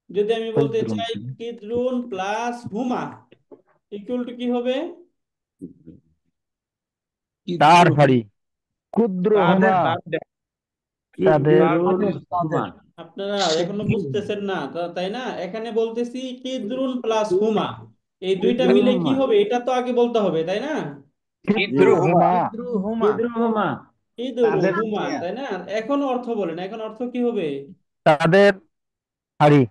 যদি আমি বলতে কিদ্রুন চাই কিদরুন প্লাস হুমা ইকুয়াল টু কি হবে? তার বাড়ি। ক্ষুদ্র হুমা তাদের কিদরুন হুমা। আপনারা এখনো বুঝতেছেন না, তাই না? এখানে বলতেছি কিদরুন প্লাস হুমা, এই দুইটা কিদরুন মিলে কি হুমা। হবে, এটা তো আগে বলতে হবে, তাই না? ক্ষুদ্র হুমা ইদ্রু হুমা কিদরুন হুমা। কিদরু তাদের হুমা, চেয়ার। তাই না? এখন অর্থ বলেন, এখন অর্থ কি হবে? তাদের হাড়ি।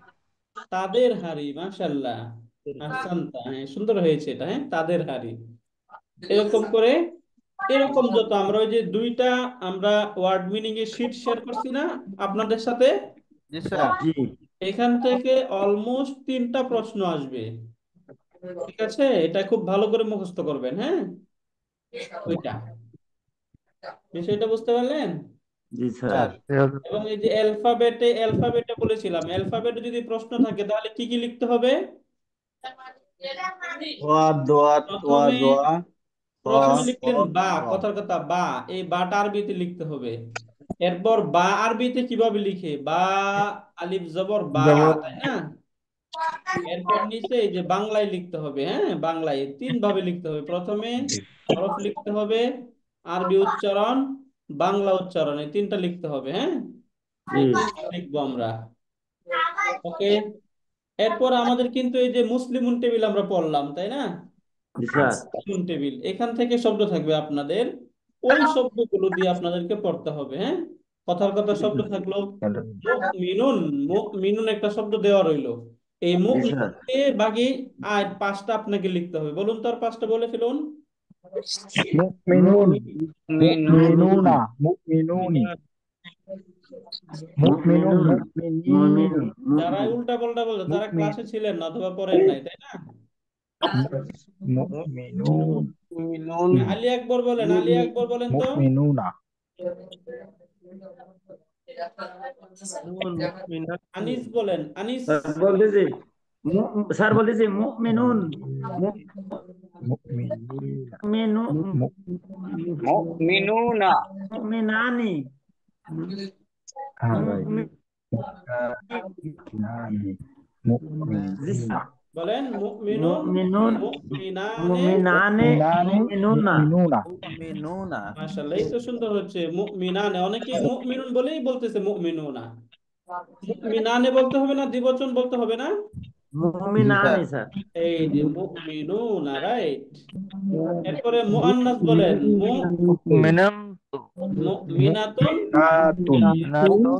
তাদের হাড়ি, মাশাআল্লাহ, আহসানতা, হ্যাঁ, সুন্দর হয়েছে এটা, হ্যাঁ, তাদের হাড়ি। এরকম করে, এরকম যত আমরা ওই যে দুইটা আমরা ওয়ার্ড মিনিং এর শীট শেয়ার করছি না আপনাদের সাথে, জি স্যার জি এখান থেকে অলমোস্ট 3টা প্রশ্ন আসবে। ঠিক আছে, এটা খুব ভালো করে মুখস্থ করবেন, হ্যাঁ, ওইটা, বিষয়টা বুঝতে পারলেন? জি স্যার। এবং এই যে অ্যালফাবেটে বলেছিলাম, অ্যালফাবেটে যদি প্রশ্ন থাকে তাহলে কি কি লিখতে হবে? দোয়া দোয়া দোয়া প্রথমে দোয়া ক প্রথমে ক লিখলেন বা, খ। কথার কথা বা, এই বাটা আরবিতে লিখতে হবে। এরপর বা আরবিতে কিভাবে লিখে, বা আলিফ জবর বা, জবর তাই না? এরপর নিচে এই যে বাংলায় লিখতে হবে, হ্যাঁ, বাংলায় 3 ভাবে লিখতে হবে। প্রথমে হরফ লিখতে হবে, আরবি উচ্চারণ, বাংলা উচ্চারণ, এই 3টা লিখতে হবে, হ্যাঁ। জি এই 3টা লিখবো আমরা, ওকে। এরপর আমাদের কিন্তু এই যে মুসলিমুন টেবিল আমরা পড়লাম, তাই না? জি স্যার। মুসলিমুন টেবিল, এখান থেকে শব্দ থাকবে আপনাদের, ওই শব্দগুলো দিয়ে আপনাদেরকে পড়তে হবে, হ্যাঁ। কথার কথা শব্দ থাকলো মুমিনুন, মুমিনুন একটা শব্দ দেওয়া রইলো, এই জি স্যার। মুমিনুনকে বাকি আর 5টা আপনাকে লিখতে হবে। বলুন তো, আর 5টা বলে ফেলুন। মুমিনুন মুমিনুন মুমিনুনা মুমিনুনি মুমিনুন মুমিনুন মুমিনিন যারা উল্টা পাল্টা বলছে তারা মুমিন ক্লাসে ছিলেন না অথবা পড়েন নাই, তাই না? মুমিনুন মুমিনুন আলী আকবর বলেন, আলী আকবর বলেন তো। মুমিনুনা মুমিনাত আনিস বলেন, আনিস। স্যার বলতেছি স্যার বলতেছি মুমিনুন মুমিনিনা মুমিনু মুমিনুনা মুমিনানি রাইট মুমিনানি জি মুমিনিনা স্যার বলেন মুমিনুন, মুমিনুন মুমিনানে। মুমিনানে মুমিনানি মুমিনুনা মুমিনুনা মুমিনুনা মাশাআল্লাহ, এই তো সুন্দর হচ্ছে। মুমিনানে, অনেকেই মুমিনুন বলেই বলতেছে মুমিনুনা। মুমিনানে বলতে হবে না, দ্বিবচন বলতে হবে না। জি স্যার মুমিনানি স্যার এই যে মুমিনুনা, রাইট। এরপরে মুআন্নাস বলেন, মুমিনান মুমিনাতুন, মুমিনাতুন মুমিনাতুন মুমিনাতুন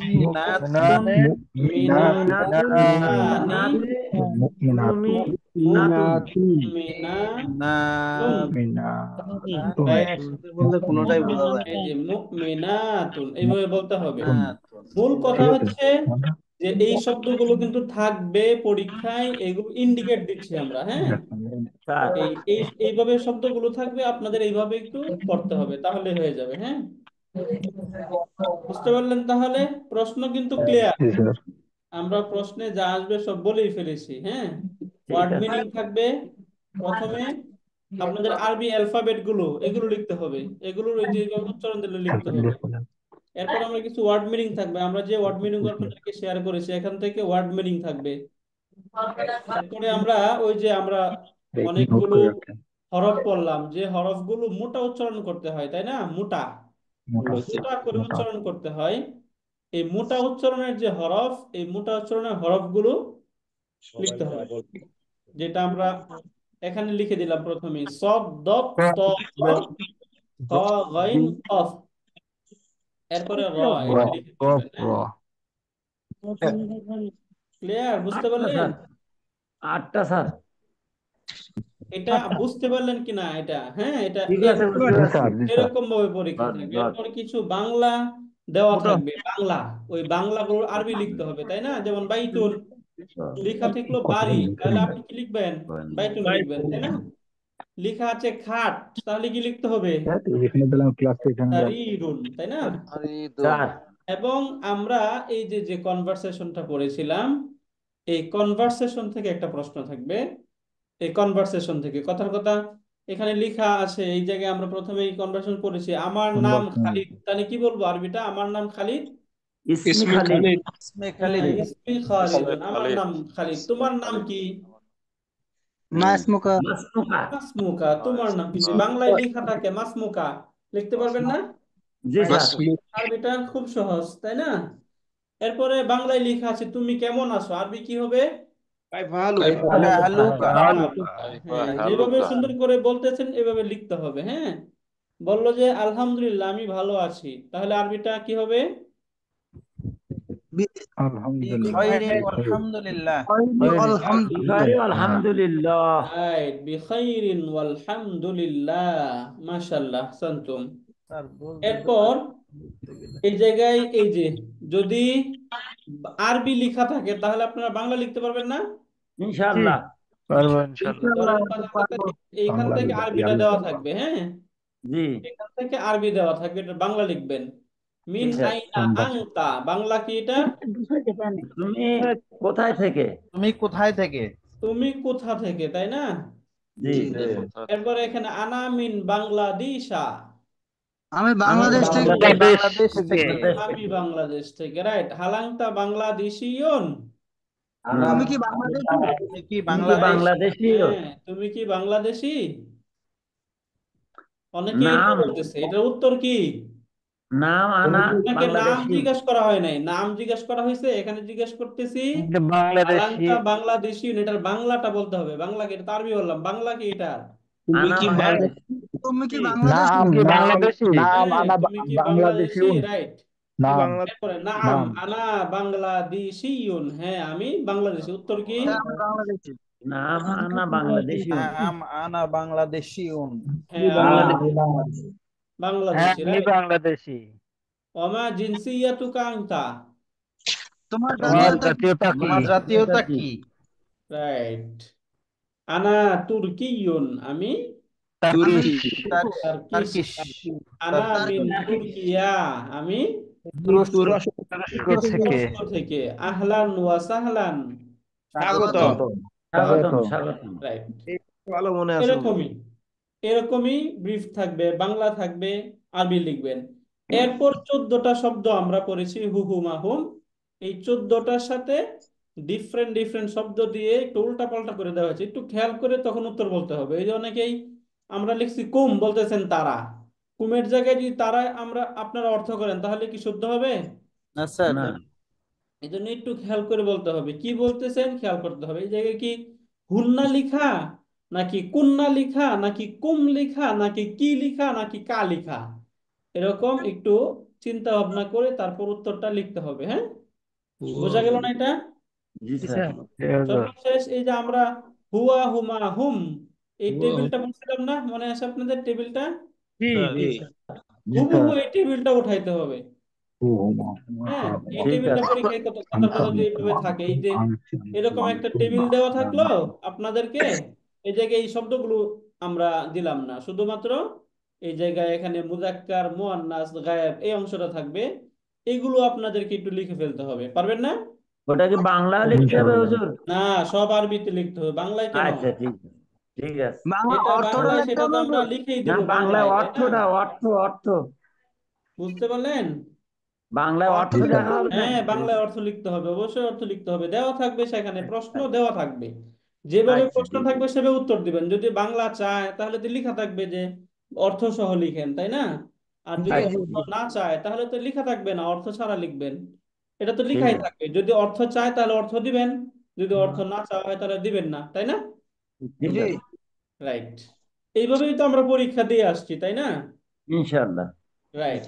মুমিনাতানি, মুমিনাতুন মুমিনাতুন মুমিনাতুন, মুমিনাতুন রাইট। একসাথে বললে কোনোটাই বোঝা যায় এই যে মুমিনাতুন এইভাবে বলতে হবে। না। মূল কথা হচ্ছে যে এই শব্দগুলো কিন্তু থাকবে পরীক্ষায়, এগুলো ইন্ডিকেট দিচ্ছি আমরা, হ্যাঁ। স্যার এইভাবে শব্দগুলো থাকবে, আপনাদের এইভাবে একটু পড়তে হবে, তাহলে হয়ে যাবে, হ্যাঁ। বুঝতে পারলেন? তাহলে প্রশ্ন কিন্তু ক্লিয়ার। জি স্যার আমরা প্রশ্নে যা আসবে সব বলেই ফেলেছি, হ্যাঁ। ঠিক ওয়ার্ড আছে মিনিং থাকবে প্রথমে। আপনাদের আরবি অ্যালফাবেট গুলো এগুলো লিখতে হবে, এগুলোর ওই যে উচ্চারণ দিলে লিখতে হবে। এরপর আমরা কিছু ওয়ার্ড মিনিং থাকবে, আমরা যে ওয়ার্ড মিনিং আপনাদেরকে শেয়ার করেছি এখান থেকে ওয়ার্ড মিনিং থাকবে। এরপরে আমরা ওই যে আমরা নোট অনেকগুলো করে রাখেন হরফ পড়লাম, যে হরফগুলো মোটা উচ্চারণ করতে হয়, তাই না? মোটা মোটা মোটা করে মোটা উচ্চারণ করতে হয়। এই মোটা উচ্চারণের যে হরফ, এই মোটা উচ্চারণের হরফগুলো লিখতে হবে, যেটা আমরা এখানে লিখে দিলাম। প্রথমে সদ, দত, ত, খ, গাইন, কফ। এরপরে র, র এটা লিখে কফ দিবেন, র হ্যাঁ। ক্লিয়ার? বুঝতে 8টা পারলেন? স্যার 8টা স্যার এটা বুঝতে পারলেন কিনা? এটা, হ্যাঁ, এটা ঠিক আছে বুঝতে জি পারছি স্যার জি স্যার এরকম ভাবে পরীক্ষা গড থাকবে। গড এরপর কিছু বাংলা দেওয়া থাকবে, বাংলা। ওই বাংলাগুলো আরবি লিখতে হবে, তাই না? যেমন বাইতুন লেখা থাকলো কথা বাড়ি, তাহলে লিখুন আপনি কি লিখবেন? বাইতুন লিখবেন, তাই না? লেখা আছে খাট, তাহলে কি লিখতে হবে? এখানে দিলাম ক্লাস এখানে সারিরুন, তাই না? স্যার এবং আমরা এই যে যে কনভারসেশনটা পড়েছিলাম, এই কনভারসেশন থেকে একটা প্রশ্ন থাকবে। এই কনভারসেশন থেকে কথার কথা এখানে লেখা আছে, এই জায়গায় আমরা প্রথমে এই কনভারসেশন পড়েছি, আমার নাম কনভার্সন খালিদ, তাহলে কি বলবো আরবিটা? আমার নাম খালিদ। ইসমি খালিদ হ্যাঁ, ইসমি খালিদুন, আমার নাম খালিদ। তোমার নাম কি? মাসমুকা মাসমুকা, তোমার নাম কি? যে বাংলায় লেখা থাকে মাসমুকা, লিখতে পারবেন না? জি স্যার আরবিটা খুব সহজ, তাই না? এরপরে বাংলায় লেখা আছে তুমি কেমন আছো, আরবি কি হবে? হ্যাঁ, যেভাবে সুন্দর করে বলতেছেন এভাবে লিখতে হবে, হ্যাঁ। বললো যে আলহামদুলিল্লাহ আমি ভালো আছি, তাহলে আরবিটা কি হবে? আলহামদুলিল্লাহ বিখারি আলহামদুলিল্লাহ রাইট, বিখাইরিন ওয়ালহামদুলিল্লাহ, মাশাআল্লাহ, আহসানতুম। এরপর এই জায়গায় এই যে যদি আরবি লেখা থাকে তাহলে আপনারা বাংলা লিখতে পারবেন না? ইনশাআল্লাহ পারবো ইনশাআল্লাহ ধরেন এইখান বাংলা থেকে লিখবো আরবিটা দেওয়া থাকবে, হ্যাঁ। জি এখান থেকে আরবি দেওয়া থাকবে, এটা বাংলা লিখবেন। মিন ঠিক আছে আইনা আনতা, বাংলা কি এটা? তুমি কোথায় থেকে তুমি কোথায় থেকে তুমি কোথা থেকে, তাই না? জি এরপরে এখানে আনা মিন বাংলাদেশা, আমি বাংলাদেশ থেকে বাংলাদেশ থেকে আমি বাংলাদেশ থেকে, রাইট। হালাংতা বাংলাদেশিয়ন, তুমি কি বাংলাদেশ তুমি কি তুমি কি বাংলাদেশ বাংলাদেশি হ্যাঁ, তুমি কি বাংলাদেশি? অনেকে এটা নাম বলতেছে, এটার উত্তর কি? নাম আনা আপনাকে নাম বাংলাদেশি জিজ্ঞেস করা হয় নাই, নাম জিজ্ঞেস করা হয়েছে, এখানে জিজ্ঞেস করতেছি বাংলাদেশি আলাংকা বাংলাদেশি, এটার বাংলাটা বলতে হবে। বাংলা কি? এটা তো আরবি বললাম, বাংলা কি এটা? আনা বাংলাদেশি তুমি কি বাংলাদেশ নাম কি নাম বাংলাদেশি নাম হ্যাঁ, আনা তুমি কি বাংলাদেশি? বাংলাদেশিউন রাইট। নাম এরপরে নাম নাম আনা বাংলাদেশিউন, হ্যাঁ আমি বাংলাদেশি। উত্তর কি? আমি বাংলাদেশি নাম আনা বাংলাদেশি নাম আনা বাংলাদেশিউন হ্যাঁ, আমি বাংলাদেশি বাংলাদেশি, রাইট। বাংলাদেশি ওমা জিনসিয়াতুকা আনতা। তোমার তোমার জাতীয়তা জাতীয়তা কি? কি? তোমার জাতীয়তা কি? রাইট। আনা তুর্কিয়ুন, আমি তুরস্ক। টার্কিশ। টার্কিশ। আনা টার্কিশ। মিন তুর্কিয়া, আমি তুরস্ক। তুরস্ক থেকে। তুরস্ক থেকে। আহলান ওয়া সাহলান। স্বাগত। স্বাগতম স্বাগতম। রাইট। ভালো মনে আছে। এরকমই এরকমই ব্রিফ থাকবে, বাংলা থাকবে, আরবি লিখবেন। এরপর 14টা শব্দ আমরা পড়েছি হুহুমা হুম। এই 14টার সাথে ডিফারেন্ট ডিফারেন্ট শব্দ দিয়ে একটু উল্টা পাল্টা করে দেওয়া হয়েছে, একটু খেয়াল করে তখন উত্তর বলতে হবে। এই যে অনেকেই আমরা লিখছি কুম, বলতেছেন তারা। কুমের জায়গায় যদি তারা আমরা আপনারা অর্থ করেন তাহলে কি শুদ্ধ হবে? না স্যার। না এই জন্য একটু খেয়াল করে বলতে হবে, কি বলতেছেন খেয়াল করতে হবে। এই জায়গায় কি হুন্না লিখা, নাকি কুন্না লিখা, নাকি কুম লিখা, নাকি কি লিখা, নাকি কা লিখা, এরকম একটু চিন্তা ভাবনা করে তারপর উত্তরটা লিখতে হবে। হ্যাঁ, বোঝা গেল না এটা? জি জি স্যার। স্যার। সর্বশেষ এই যে আমরা হুয়া হুমা হুম, এই টেবিলটা বলছিলাম না, মনে আছে আপনাদের টেবিলটা? জি জি জি হুবহু স্যার। এই টেবিলটা উঠাইতে হবে। হ্যাঁ, এই ঠিক টেবিলটা আছে। পরীক্ষায় কথার কথা যদি এইভাবে থাকে, এই যে এরকম একটা টেবিল দেওয়া থাকলো আপনাদেরকে, এই জায়গায় এই শব্দগুলো আমরা দিলাম না, শুধুমাত্র এই জায়গায় এখানে মুজাক্কার মুয়ান্নাস গায়েব এই অংশটা থাকবে, এগুলো আপনাদেরকে একটু লিখে ফেলতে হবে। পারবেন না? ওটা কি বাংলা লিখতে হবে হুজুর? না, সব আরবিতে লিখতে হবে, বাংলায় কেন? আচ্ছা ঠিক আছে ঠিক আছে। বাংলা এটা অর্থটা বাংলায়, লিখতে সেটা তো হবে আমরা হুজুর? লিখেই না দিব বাংলায় বাংলায়, তাই না? অর্থটা অর্থ অর্থ বুঝতে পারলেন? বাংলায় অর্থ জি স্যার। দেখা হবে না? হ্যাঁ, বাংলায় অর্থ লিখতে হবে, অবশ্যই অর্থ লিখতে হবে। দেওয়া থাকবে সেখানে, প্রশ্ন দেওয়া থাকবে, যেভাবে আচ্ছা প্রশ্ন ঠিক থাকবে আছে। সেভাবে উত্তর দিবেন। যদি বাংলা চায় তাহলে তো লেখা থাকবে যে অর্থ সহ লিখেন, তাই না? আর যদি আচ্ছা অর্থ না চায় তাহলে তো লেখা থাকবে না, অর্থ ছাড়া লিখবেন। এটা তো ঠিক লেখাই আছে থাকবে, যদি অর্থ চায় তাহলে অর্থ দিবেন, যদি অর্থ না চাওয়া হয় তাহলে দিবেন না, তাই না? ঠিক জি। আছে রাইট। এইভাবেই তো আমরা পরীক্ষা দিয়ে আসছি, তাই না? ইনশাআল্লাহ। রাইট।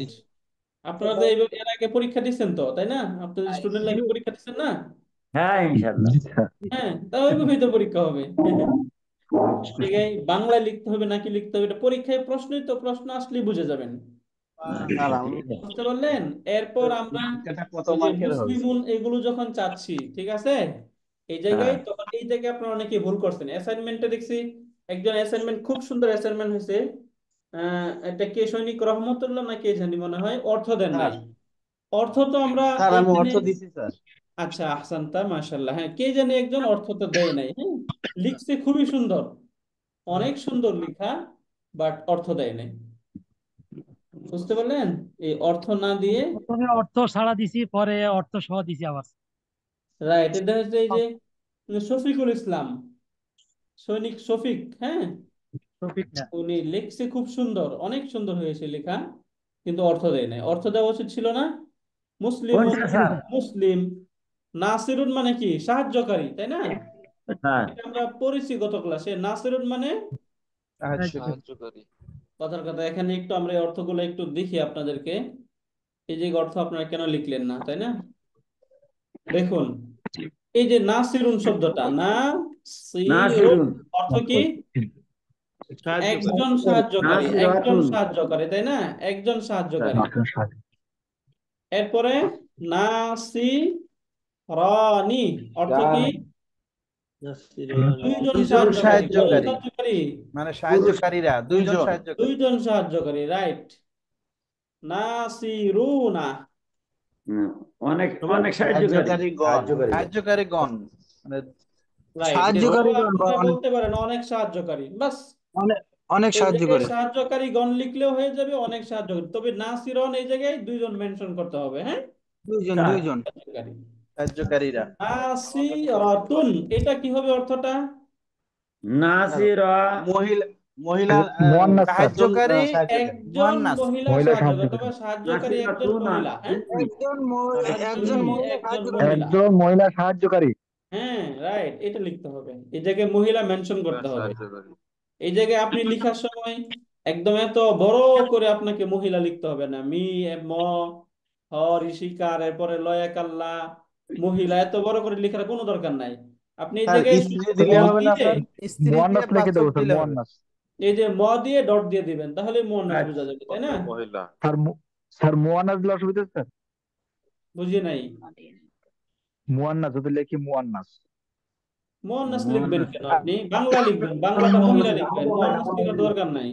আপনারা তো এইভাবে এর আগে পরীক্ষা দিচ্ছেন তো, তাই না? আপনাদের স্টুডেন্ট লাইফে পরীক্ষা দিচ্ছেন না? হ্যাঁ ইনশাআল্লাহ। জি স্যার। হ্যাঁ, তা ওইভাবেই তো পরীক্ষা হবে। জায়গায় বাংলায় লিখতে হবে নাকি লিখতে হবে, এটা পরীক্ষায় প্রশ্নই তো, প্রশ্ন আসলেই বুঝে যাবেন। স্যার ঠিক আছে বুঝতে পারলেন? এরপর আমরা এটা কত ওই যে মার্কের হবে? মুসলিমুন এগুলো যখন চাচ্ছি, ঠিক আছে, এই জায়গায় হ্যাঁ তখন এই জায়গায় আপনারা অনেকে ভুল করছেন। অ্যাসাইনমেন্টে দেখছি একজন অ্যাসাইনমেন্ট, খুব সুন্দর অ্যাসাইনমেন্ট হয়েছে, এটা কে সৈনিক রহমতুল্লাহ না কে জানি মনে হয়, অর্থ দেন স্যার। নাই। অর্থ তো আমরা স্যার আমি এইখানে, অর্থ দিছি স্যার। আচ্ছা আহসানতা মাশাআল্লাহ, হ্যাঁ, কে জানি একজন অর্থ তো দেয় নাই। হ্যাঁ, লিখছে খুবই সুন্দর, অনেক সুন্দর লেখা, বাট অর্থ দেয় নাই। বুঝতে পারলেন? এই অর্থ না দিয়ে, প্রথমে অর্থ ছাড়া দিছি, পরে অর্থ সহ দিছি আবার। রাইট, এটা হচ্ছে এই যে শফিকুল ইসলাম, সৈনিক শফিক, হ্যাঁ, টপিক না। উনি লিখছে খুব সুন্দর, অনেক সুন্দর হয়েছে লেখা, কিন্তু অর্থ দেয় নাই। অর্থ দেওয়া উচিত ছিল না। মুসলিমুন, কোনটা স্যার? মুসলিম, নাসিরুন মানে কি সাহায্যকারী, তাই না? হ্যাঁ এটা আমরা পড়েছি গত ক্লাসে, নাসিরুন মানে সাহায্যকারী। কথার কথা। এখানে একটু আমরা এই অর্থগুলো একটু দেখি আপনাদেরকে, এই যে অর্থ আপনারা কেন লিখলেন না, তাই না? দেখুন, এই যে নাসিরুন শব্দটা, না সিরুন, নাসিরুন অর্থ কি? একজন সাহায্যকারী, একজন নাসিরাতুন। সাহায্যকারী, তাই না? একজন সাহায্যকারী। স্যার। এরপরে নাসিরানি, অর্থ কি? দুইজন দুইজন সাহায্যকারী, কয়জন সাহায্যকারী, সাহায্যকারী? মানে সাহায্যকারীরা দুইজন সাহায্যকারী। দুইজন সাহায্যকারী, রাইট। নাসিরুনা, হুম, অনেক অনেক সাহায্যকারী। সাহায্যকারীগণ, মানে রাইট। সাহায্যকারীগণ বা আপনারা অনেক বলতে পারেন অনেক সাহায্যকারী, বাস। অনেক অনেক এই সাহায্য জায়গায় করে। সাহায্যকারী গণ লিখলেও হয়ে যাবে, অনেক সাহায্যকারী, তবে নাসিরন এই জায়গায় দুইজন মেনশন করতে হবে। হ্যাঁ, দুইজন স্যার দুইজন। সাহায্যকারী। সাহায্যকারীরা। নাসিরাতুন, এটা কি হবে অর্থটা? নাসিরা মহিলা, মহিলা মুয়ান্নাস স্যার। সাহায্যকারী, একজন মুয়ান্নাস। মহিলা মহিলা সাহায্যকারী, সাহায্যকারী। তবে সাহায্যকারী একজন নাসিরাতুনা। মহিলা। হ্যাঁ, একজন একজন সাহায্যকারী মহিলা একজন সাহায্য করে। মহিলা। একজন মহিলা সাহায্যকারী। হ্যাঁ, রাইট, এটা লিখতে হবে, এই জায়গায় মহিলা মেনশন করতে হবে। সাহায্যকারী। এই জায়গায় আপনি লিখার সময় একদম এত বড় করে আপনাকে মহিলা লিখতে হবে না, মি ম হ ঋষিকার, এরপরে লয়াকাল্লা, মহিলা, এত বড় করে লেখার কোনো দরকার নাই। আপনি এই স্যার জায়গায় স্ত্রী শুধু দিলে ম হবে না দিয়ে, স্যার? স্ত্রী দিয়ে মুয়ান্নাস লিখে দেবো বাস্তব স্যার, দিলে হবে। মুয়ান্নাস। এই যে ম দিয়ে ডট দিয়ে দিবেন, তাহলে মুয়ান্নাস বোঝা আচ্ছা যাবে, তাই না? মহিলা। স্যার স্যার মুয়ান্নাস দিলে অসুবিধা আছে, স্যার? বুঝি নাই। মুয়ান্নাস যদি লিখি মুয়ান্নাস। মুয়ান্নাস লিখবেন কেন? আপনি বাংলা লিখবেন, বাংলাটা মহিলা লিখবেন, মুয়ান্নাস লেখার দরকার নাই।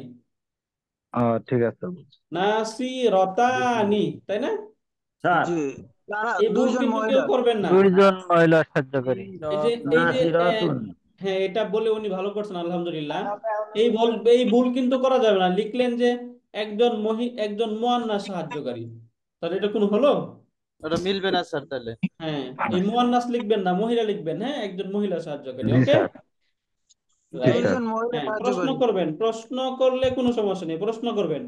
ঠিক আছে। নাসিরতানি, তাই না? স্যার জি তারা এই ভুল দুইজন কিন্তু কেউ মহিলা। করবেন না। দুইজন মহিলা সাহায্যকারী। এই যে নাসিরাতুন হ্যাঁ, এটা বলে উনি ভালো করছেন, আলহামদুলিল্লাহ। এই ভুল কিন্তু করা যাবে না। লিখলেন যে একজন মুয়ান্নাস সাহায্যকারী, তাহলে এটা কোন হলো? ওটা মিলবে না স্যার তাহলে। হ্যাঁ, এই মুয়ান্নাস লিখবেন না, মহিলা লিখবেন। হ্যাঁ, একজন মহিলা সাহায্যকারী। জি ওকে, স্যার, জি রাইট। স্যার। দুইজন মহিলা হ্যাঁ, প্রশ্ন কার্যকরী। করবেন, প্রশ্ন করলে কোনো সমস্যা নেই, প্রশ্ন করবেন।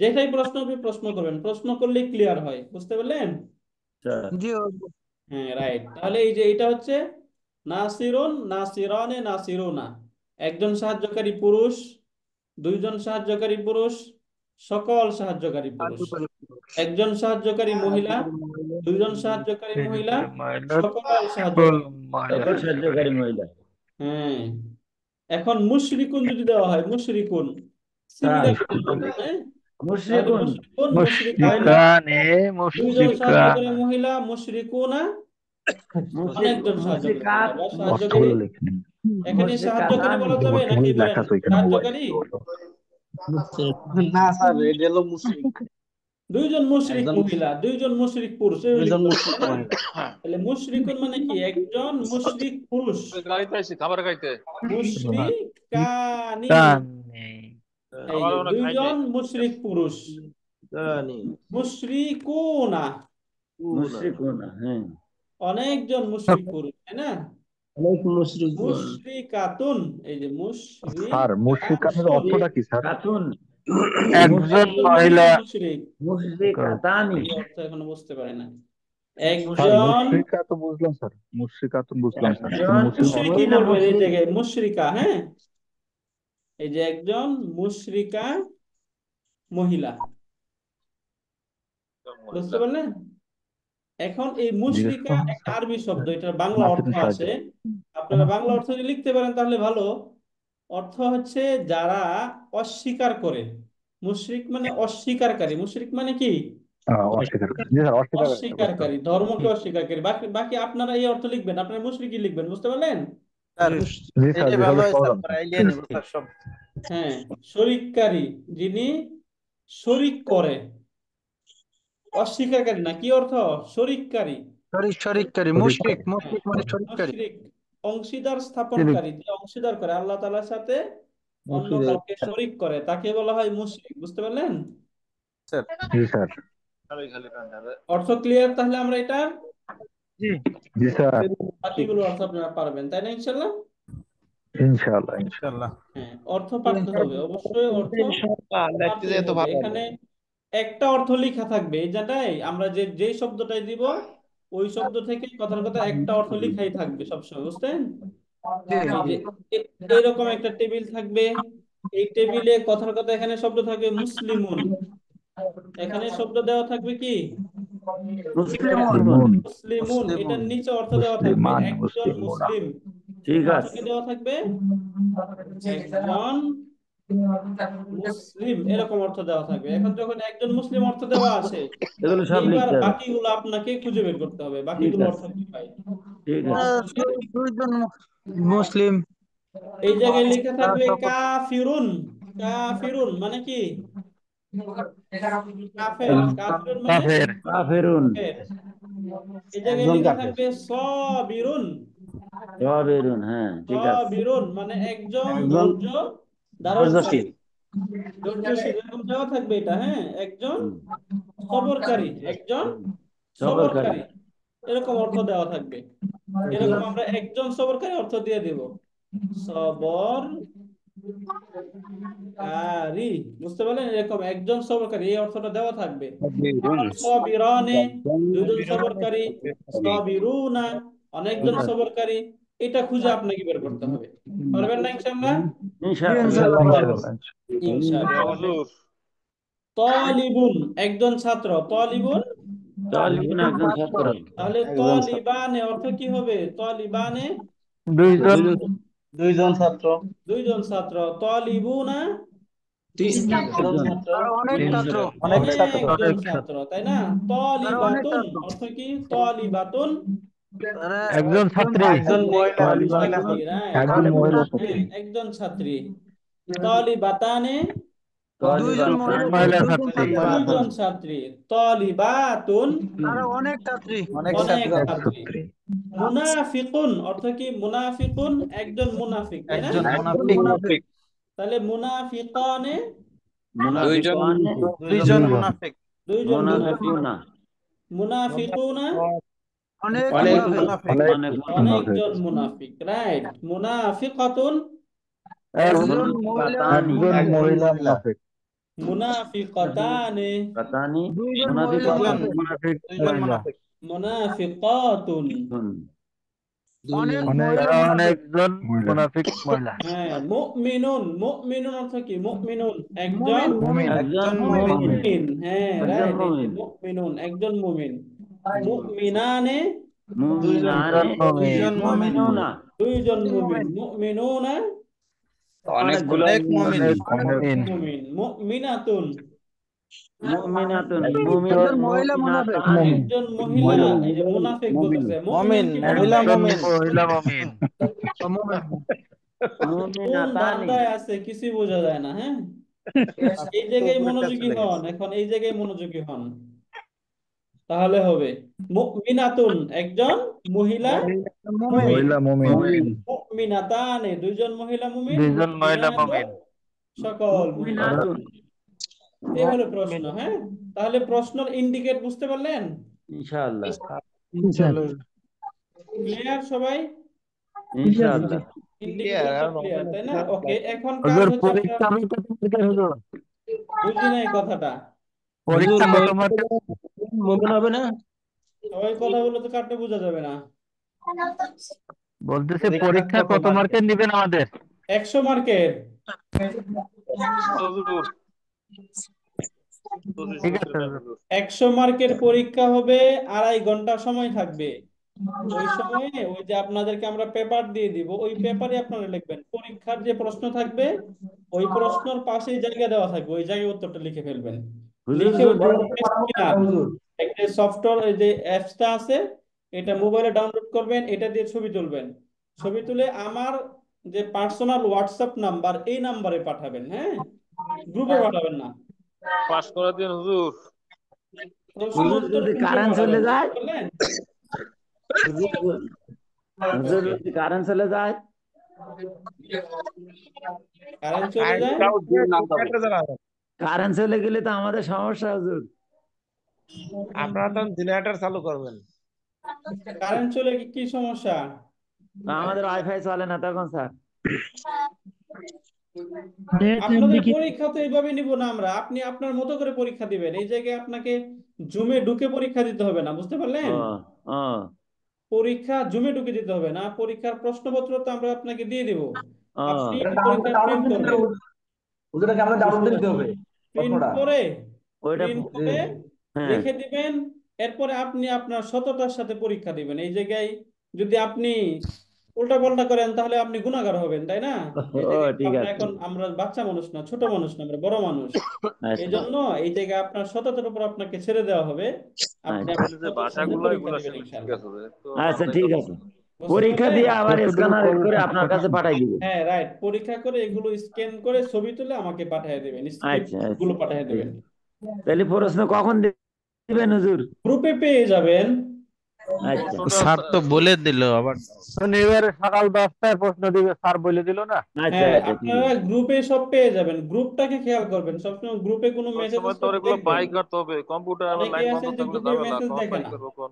যেটাই প্রশ্ন হবে প্রশ্ন করবেন, প্রশ্ন করলে ক্লিয়ার হয়, বুঝতে পারলেন? স্যার জি হ্যাঁ, রাইট। তাহলে এই যে এটা হচ্ছে নাসিরুন, নাসিরানে, নাসিরুনা। একজন সাহায্যকারী পুরুষ, দুইজন সাহায্যকারী পুরুষ, সকল সাহায্যকারী পুরুষ। একজন সাহায্যকারী মহিলা, দুইজন সাহায্যকারী মহিলা, সকল সাহায্যকারী। তাই না? সকল সাহায্যকারী মহিলা। হ্যাঁ, এখন মুশরিকুন যদি দেওয়া হয়, মুশরিকুন স্যার সিমিলার। হ্যাঁ, তাহলে মুশরিকুন মুশরিকুন, মুশরিকানি, দুইজন সাহায্যকারী মহিলা, মুশরিকুনা অনেকজন সাহায্যকারী মহিলা বা সাহায্যকারী। এখানে সাহায্যকারী বলা যাবে নাকি বলেন? সাহায্যকারী না স্যার, এটা হলো মুশরিক। দুইজন মুশরিক মহিলা, দুইজন মুশরিক পুরুষ, এভাবে দুইজন লিখতে হবে, মুশরিক তাই না? মহিলা। তাহলে মুশরিকুন মানে কি? একজন মুশরিক পুরুষ। গাড়িতে আইছি খাবার খাইতে, মুশরিকানি, এই আমার যে অনেক খাই নাই। দুইজন মুশরিক পুরুষ। মুশরিকুনা মুশরিকুন, হ্যাঁ অনেকজন মুশরিক পুরুষ, তাই না? মুশরিকাতুন, এই যে স্যার মুশরিকানের অর্থটা কি স্যার? কাতুন একজন মহিলা। মুশরিক, মুশরিকাতানি এই অর্থ এখনো বুঝতে পারে না। স্যার একজন মুশরিকা তো বুঝলাম স্যার, মুশরিকাতুন বুঝলাম স্যার, একজন মুশরিকি মহিলা বলবেন এই মুশরিক। জায়গায়, মুশরিকা। হ্যাঁ, এই যে একজন মুশরিকা মহিলা, বুঝতে পারলেন? এখন এই মুশরিকা একটা আরবি শব্দ, এটার বাংলা অর্থ আছে। আপনারা বাংলা অর্থ যদি লিখতে পারেন তাহলে ভালো। অর্থ হচ্ছে যারা অস্বীকার করে। মুশরিক মানে অস্বীকারী। মুশরিক মানে কি? অস্বীকারী, ধর্মকে অস্বীকারী। বাকি বাকি আপনারা এই অর্থ লিখবেন, আপনারা মুশরিকি লিখবেন, বুঝতে পারলেন? এটা ভালো হয় স্যার, পরে আইডিয়া নেব স্যার সব। হ্যাঁ, শরীককারী, যিনি শরীক করে। অস্বীকারী না, কি অর্থ? শরীককারী। শরীককারী, মুশরিক মুশরিক মানে শরীককারী। মুশরিক অংশীদার স্থাপনকারী, যে অংশীদার করে আল্লাহ তাআলার সাথে অন্য কাউকে শরীক করে, তাকে বলা হয় মুশরিক, বুঝতে পারলেন? স্যার জি স্যার, খালি খালি কান্দারে। অর্থ ক্লিয়ার? তাহলে আমরা এটা জি স্যার, বাকিগুলো অর্থ আপনারা পারবেন, তাই না? ইনশাল্লাহ। ইনশাআল্লাহ ইনশাআল্লাহ। হ্যাঁ, অর্থ পারতে হবে, অবশ্যই অর্থ পারতে হবে। এখানে একটা অর্থ লেখা থাকবে, এই জায়গায় আমরা যে শব্দটাই দিব ওই শব্দ থেকে কথার কথা একটা অর্থ লেখাই থাকবে সবসময়, বুঝছেন? এই যে এরকম একটা টেবিল থাকবে, এই টেবিলে কথার কথা এখানে শব্দ থাকবে মুসলিমুন, এখানে শব্দ দেওয়া থাকবে কি? মুসলিমুন। এটার নিচে অর্থ দেওয়া থাকবে একজন মুসলিম। ঠিক অর্থ আছে কি দেওয়া থাকবে? একজন মুসলিম, এরকম অর্থ দেওয়া থাকবে। এখন যখন একজন মুসলিম অর্থ দেওয়া আছে, এগুলো সব এইবার লিখতে হবে। বাকিগুলো আপনাকে খুঁজে বের করতে হবে, ঠিক বাকিগুলো অর্থ আছে কি পাই। ঠিক আছে দুইজন মুসলিম। এই জায়গায় লেখা থাকবে কাফিরুন। কাফিরুন মানে কি? কাফের। কাফিরুন মানে কাফেরুন কাফের। এই জায়গায় লেখা থাকবে সবিরুন। সবিরুন, হ্যাঁ ঠিক আছে। সবিরুন মানে একজন একজন ধৈর্য ধারণকারী, ধৈর্যশীল, এরকম দেওয়া থাকবে এটা। হ্যাঁ, একজন সবরকারী, একজন সবরকারী। সবরকারী, এরকম অর্থ দেওয়া থাকবে। এরকম আমরা একজন সবরকারী অর্থ দিয়ে দেব, সবরকারী, বুঝতে পারলেন? এরকম একজন সবরকারী, এই অর্থটা দেওয়া থাকবে। আবার সবিরানে দুইজন সবরকারী, সবিরুনা অনেকজন সবরকারী, এটা খুঁজে আপনাকে বের করতে হবে। পারবেন না ইনশাআল্লাহ? ইনশাআল্লাহ। হুজুর তালিবুন একজন ছাত্র, তালিবুন তালিবুন একজন ছাত্র। তাহলে তালিবানে অর্থ কি হবে? তালিবানে দুইজন ছাত্র। দুইজন ছাত্র। তালিবুনা তিনজন আর অনেক ছাত্র অনেকজন ছাত্র, তাই না? তলিবাতুন অর্থ কি? তলিবাতুন একজন ছাত্রী, একজন মহিলা ছাত্রী, right? একজন মহিলা ছাত্রী, হ্যাঁ, একজন ছাত্রী। তলিবাতানে দুইজন একজন মহিলা মহিলা দুইজন ছাত্রী, ছাত্র দুইজন ছাত্রী। তলিবাতুন আর অনেক ছাত্রী অনেক ছাত্রী। মুনাফিকুন অর্থ কি? মুনাফিকুন একজন মুনাফিক, তাই না? মুনাফিক তাহলে মুনাফিকানে মুনাফিকানে দুইজন মুনাফিক দুইজন মুনাফিক। মুনাফিকুনা মুনাফিকুনা অনেক মুনাফিক অনেকজন মুনাফিক, রাইট? মুনাফিকাতুন একজন মহিলা কাতানি একজন মহিলা মুনাফিক, মুনাফিকাতানে কাতানি দুইজন মহিলা মুনাফিকাতুন মুনাফিক দুইজন মহিলা, মুনাফিক মুনাফিকাতুন। অনেক অনেকজন মুনাফিক মহিলা, হ্যাঁ, মুমিনুন। মুমিনুন অর্থ কি? মুমিনুন একজন মুমিন একজন মুমিন। মুমিন হ্যাঁ, একজন রাইট। মুমিন মুমিনুন একজন মুমিন। মুমিনানে মুমিনানে দুইজন মুমিন মুমিনুনা দুইজন মুমিন। মুমিনুনা অনেকগুলো অনেক মুমিন মুমিন, মুমিন। মুমিনাতুন মুমিনাতুন একজন মহিলা মুনাফিক মুমিনাতানি একজন মহিলা। এই যে মুনাফিক বলতেছে, মুমিন কি মহিলা মুনাফিক? মুমিন মহিলা মুমিন, কোন মুমিনাতানি ধান্দায় আছে কিছুই বোঝা যায় না। হ্যাঁ, এই জায়গায় মনোযোগী হন, এখন এই জায়গায় মনোযোগী হন, তাহলে হবে। মুমিনাতুন একজন মহিলা মুমিন। মহিলা মুমিন, মুমিনাতানে দুইজন মহিলা মুমিন। দুইজন মহিলা মুমিনাতুন মুমিন, সকল মুমিন। মুমিনাতুন এই হলো প্রশ্ন। হ্যাঁ, তাহলে প্রশ্নের ইন্ডিকেট বুঝতে পারলেন? ইনশাআল্লাহ ক্লিয়ার সবাই? ইনশাআল্লাহ ইন্ডিকেটরটা ক্লিয়ার, তাই না? ওকে, এখন কাজ হুজুর হচ্ছে পরীক্ষা আপনার, কত মার্কের হুজুর? বুঝি নাই কথাটা। পরীক্ষা কত মার্কের? মুমিন হবে না? সবাই কথা বলে তো কাটতে বোঝা যাবে না। বলতেছে পরীক্ষা কত মার্কের নিবেন আমাদের? 100 মার্কের। ঠিক আছে হুজুর। 100 মার্কের পরীক্ষা হবে, 2.5 ঘন্টা সময় থাকবে। ওই সময়ে ওই যে আপনাদেরকে আমরা পেপার দিয়ে দিব, ওই পেপারে আপনারা লিখবেন। পরীক্ষার যে প্রশ্ন থাকবে ওই প্রশ্নের পাশেই জায়গা দেওয়া থাকবে, ওই জায়গায় উত্তরটা লিখে ফেলবেন। হুজুর লিখে ওই যদি একটা সফটওয়্যার, ওই যে অ্যাপসটা আছে, এটা মোবাইলে ডাউনলোড করবেন, এটা দিয়ে ছবি তুলবেন। ছবি তুলে আমার যে পার্সোনাল হোয়াটসঅ্যাপ নাম্বার, এই নাম্বারে পাঠাবেন। হ্যাঁ, গ্রুপে পাঠাবেন না। পাস করে দিন হুজুর। প্রশ্ন হুজুর উত্তর যদি গ্রুপে কারেন্ট চলে পাঠাবেন, যায়, বুঝলেন? হুজুর যদি কারেন্ট চলে যায়, কারেন্ট চলে যায়, কারেন্ট চলে গেলে তো আমাদের সমস্যা হুজুর। আপনারা তখন জেনারেটর চালু করবেন। কারেন্ট চলে কি সমস্যা? আমাদের ওয়াইফাই চলে না তখন স্যার। আপনাদের পরীক্ষা তো এইভাবে নিব না আমরা, আপনি আপনার মতো করে পরীক্ষা দিবেন। এই জায়গায় আপনাকে জুমে ঢুকে পরীক্ষা দিতে হবে না, বুঝতে পারলেন? ও ও পরীক্ষা জুমে ঢুকে দিতে হবে না, পরীক্ষার প্রশ্নপত্র তো আমরা আপনাকে দিয়ে দিব, ও আপনি পরীক্ষা প্রিন্ট করবেন। ওদেরকে আমরা ডাউনলোড দিতে হবে প্রিন্ট প্রশ্নটা। করে ওইটা হ্যাঁ রেখে দিবেন। এরপরে আপনি আপনার সততার সাথে পরীক্ষা দিবেন। এই জায়গায় যদি আপনি উল্টা পাল্টা করেন তাহলে আপনি গুনাহগার হবেন, তাই না? এই ও জায়গায় ঠিক আমরা আছে এখন, আমরা বাচ্চা মানুষ না, ছোট মানুষ না, আমরা বড় মানুষ। এই আচ্ছা জন্য এই জায়গায় আপনার সততার উপর আপনাকে ছেড়ে দেওয়া হবে। আপনি আচ্ছা আপনার যে সততার সাথে ভাষাগুলো পরীক্ষা এগুলো দিবেন ঠিক ইনশাআল্লাহ। আছে তো আচ্ছা আমরা ঠিক তো আছে। বুঝতে পরীক্ষা পারলেন? দিয়ে আবার স্ক্যানার করে আপনার কাছে পাঠাই দিবে। হ্যাঁ, রাইট। পরীক্ষা করে এগুলো স্ক্যান করে ছবি তুলে আমাকে পাঠিয়ে দেবেন, স্ক্রিপ্ট আচ্ছা আচ্ছা গুলো পাঠিয়ে ঠিক দেবেন। আছে। তাহলে প্রশ্ন কখন দিবেন হুজুর? গ্রুপে পেয়ে যাবেন। আচ্ছা স্যার তো বলে দিল আবার। শনিবার সকাল 10টায় প্রশ্ন দিবে স্যার বলে দিল না? আচ্ছা হ্যাঁ, আচ্ছা ঠিক আপনারা আছে গ্রুপে সব পেয়ে যাবেন। গ্রুপটাকে খেয়াল করবেন সবসময়, গ্রুপে কোনো সব মেসেজ সময় তো আসলে এগুলো দেখবেন। বাই করতে হবে, কম্পিউটার আবার অনেকে লাইন বন্ধ আছেন যে থাকলে গ্রুপের ঝামেলা, মেসেজ কখন দেখে বাই না, করবো কোন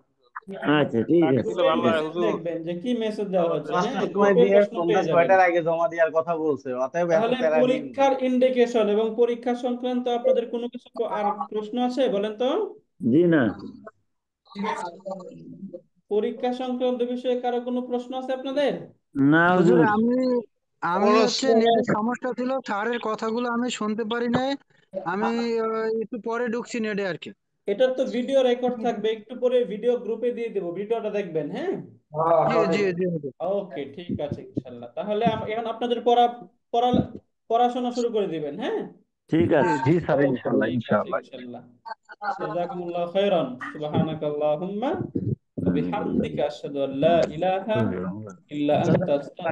আচ্ছা ঠিক আছে দিলে গ্রুপের ভালো হয় মেসেজ হুজুর। দেখবেন যে কি মেসেজ দেওয়া হচ্ছে। হ্যাঁ, প্রশ্নের সময় গ্রুপে দিয়ে প্রশ্ন সন্ধ্যা পেয়ে যাবেন। 6টার আগে জমা দেওয়ার কথা বলছে, অতএব এত তাহলে প্যারা নিন না। পরীক্ষার ইন্ডিকেশন এবং পরীক্ষা সংক্রান্ত আপনাদের কোনো কিছু আর প্রশ্ন আছে বলেন তো? জি না পরীক্ষা সংক্রান্ত বিষয়ে কারো কোনো প্রশ্ন আছে আপনাদের? না হুজুর হুজুর আমি আমি হচ্ছে প্রশ্ন নেটের সমস্যা ছিল, স্যারের কথাগুলো আমি শুনতে পারি নাই। আমি একটু পরে ঢুকছি নেটে আর কি। এটার তো ভিডিও রেকর্ড থাকবে, একটু পরে ভিডিও গ্রুপে দিয়ে দেবো, ভিডিওটা দেখবেন। হ্যাঁ, জি জি জি হুজুর। ওকে, ঠিক আছে ইনশাল্লাহ। তাহলে এখন আপনাদের পড়াশোনা শুরু করে দিবেন। হ্যাঁ, ঠিক আছে। জি স্যার, ইনশাল্লাহ ঠিক আছে ইনশাল্লাহ। ইনশাআল্লাহ। জাযাকুমুল্লাহ খাইরান। সুবহানাকাল্লাহুম্মা ওয়া বিহামদিকা আশহাদু আল্লা ইলাহা ইল্লা আনতা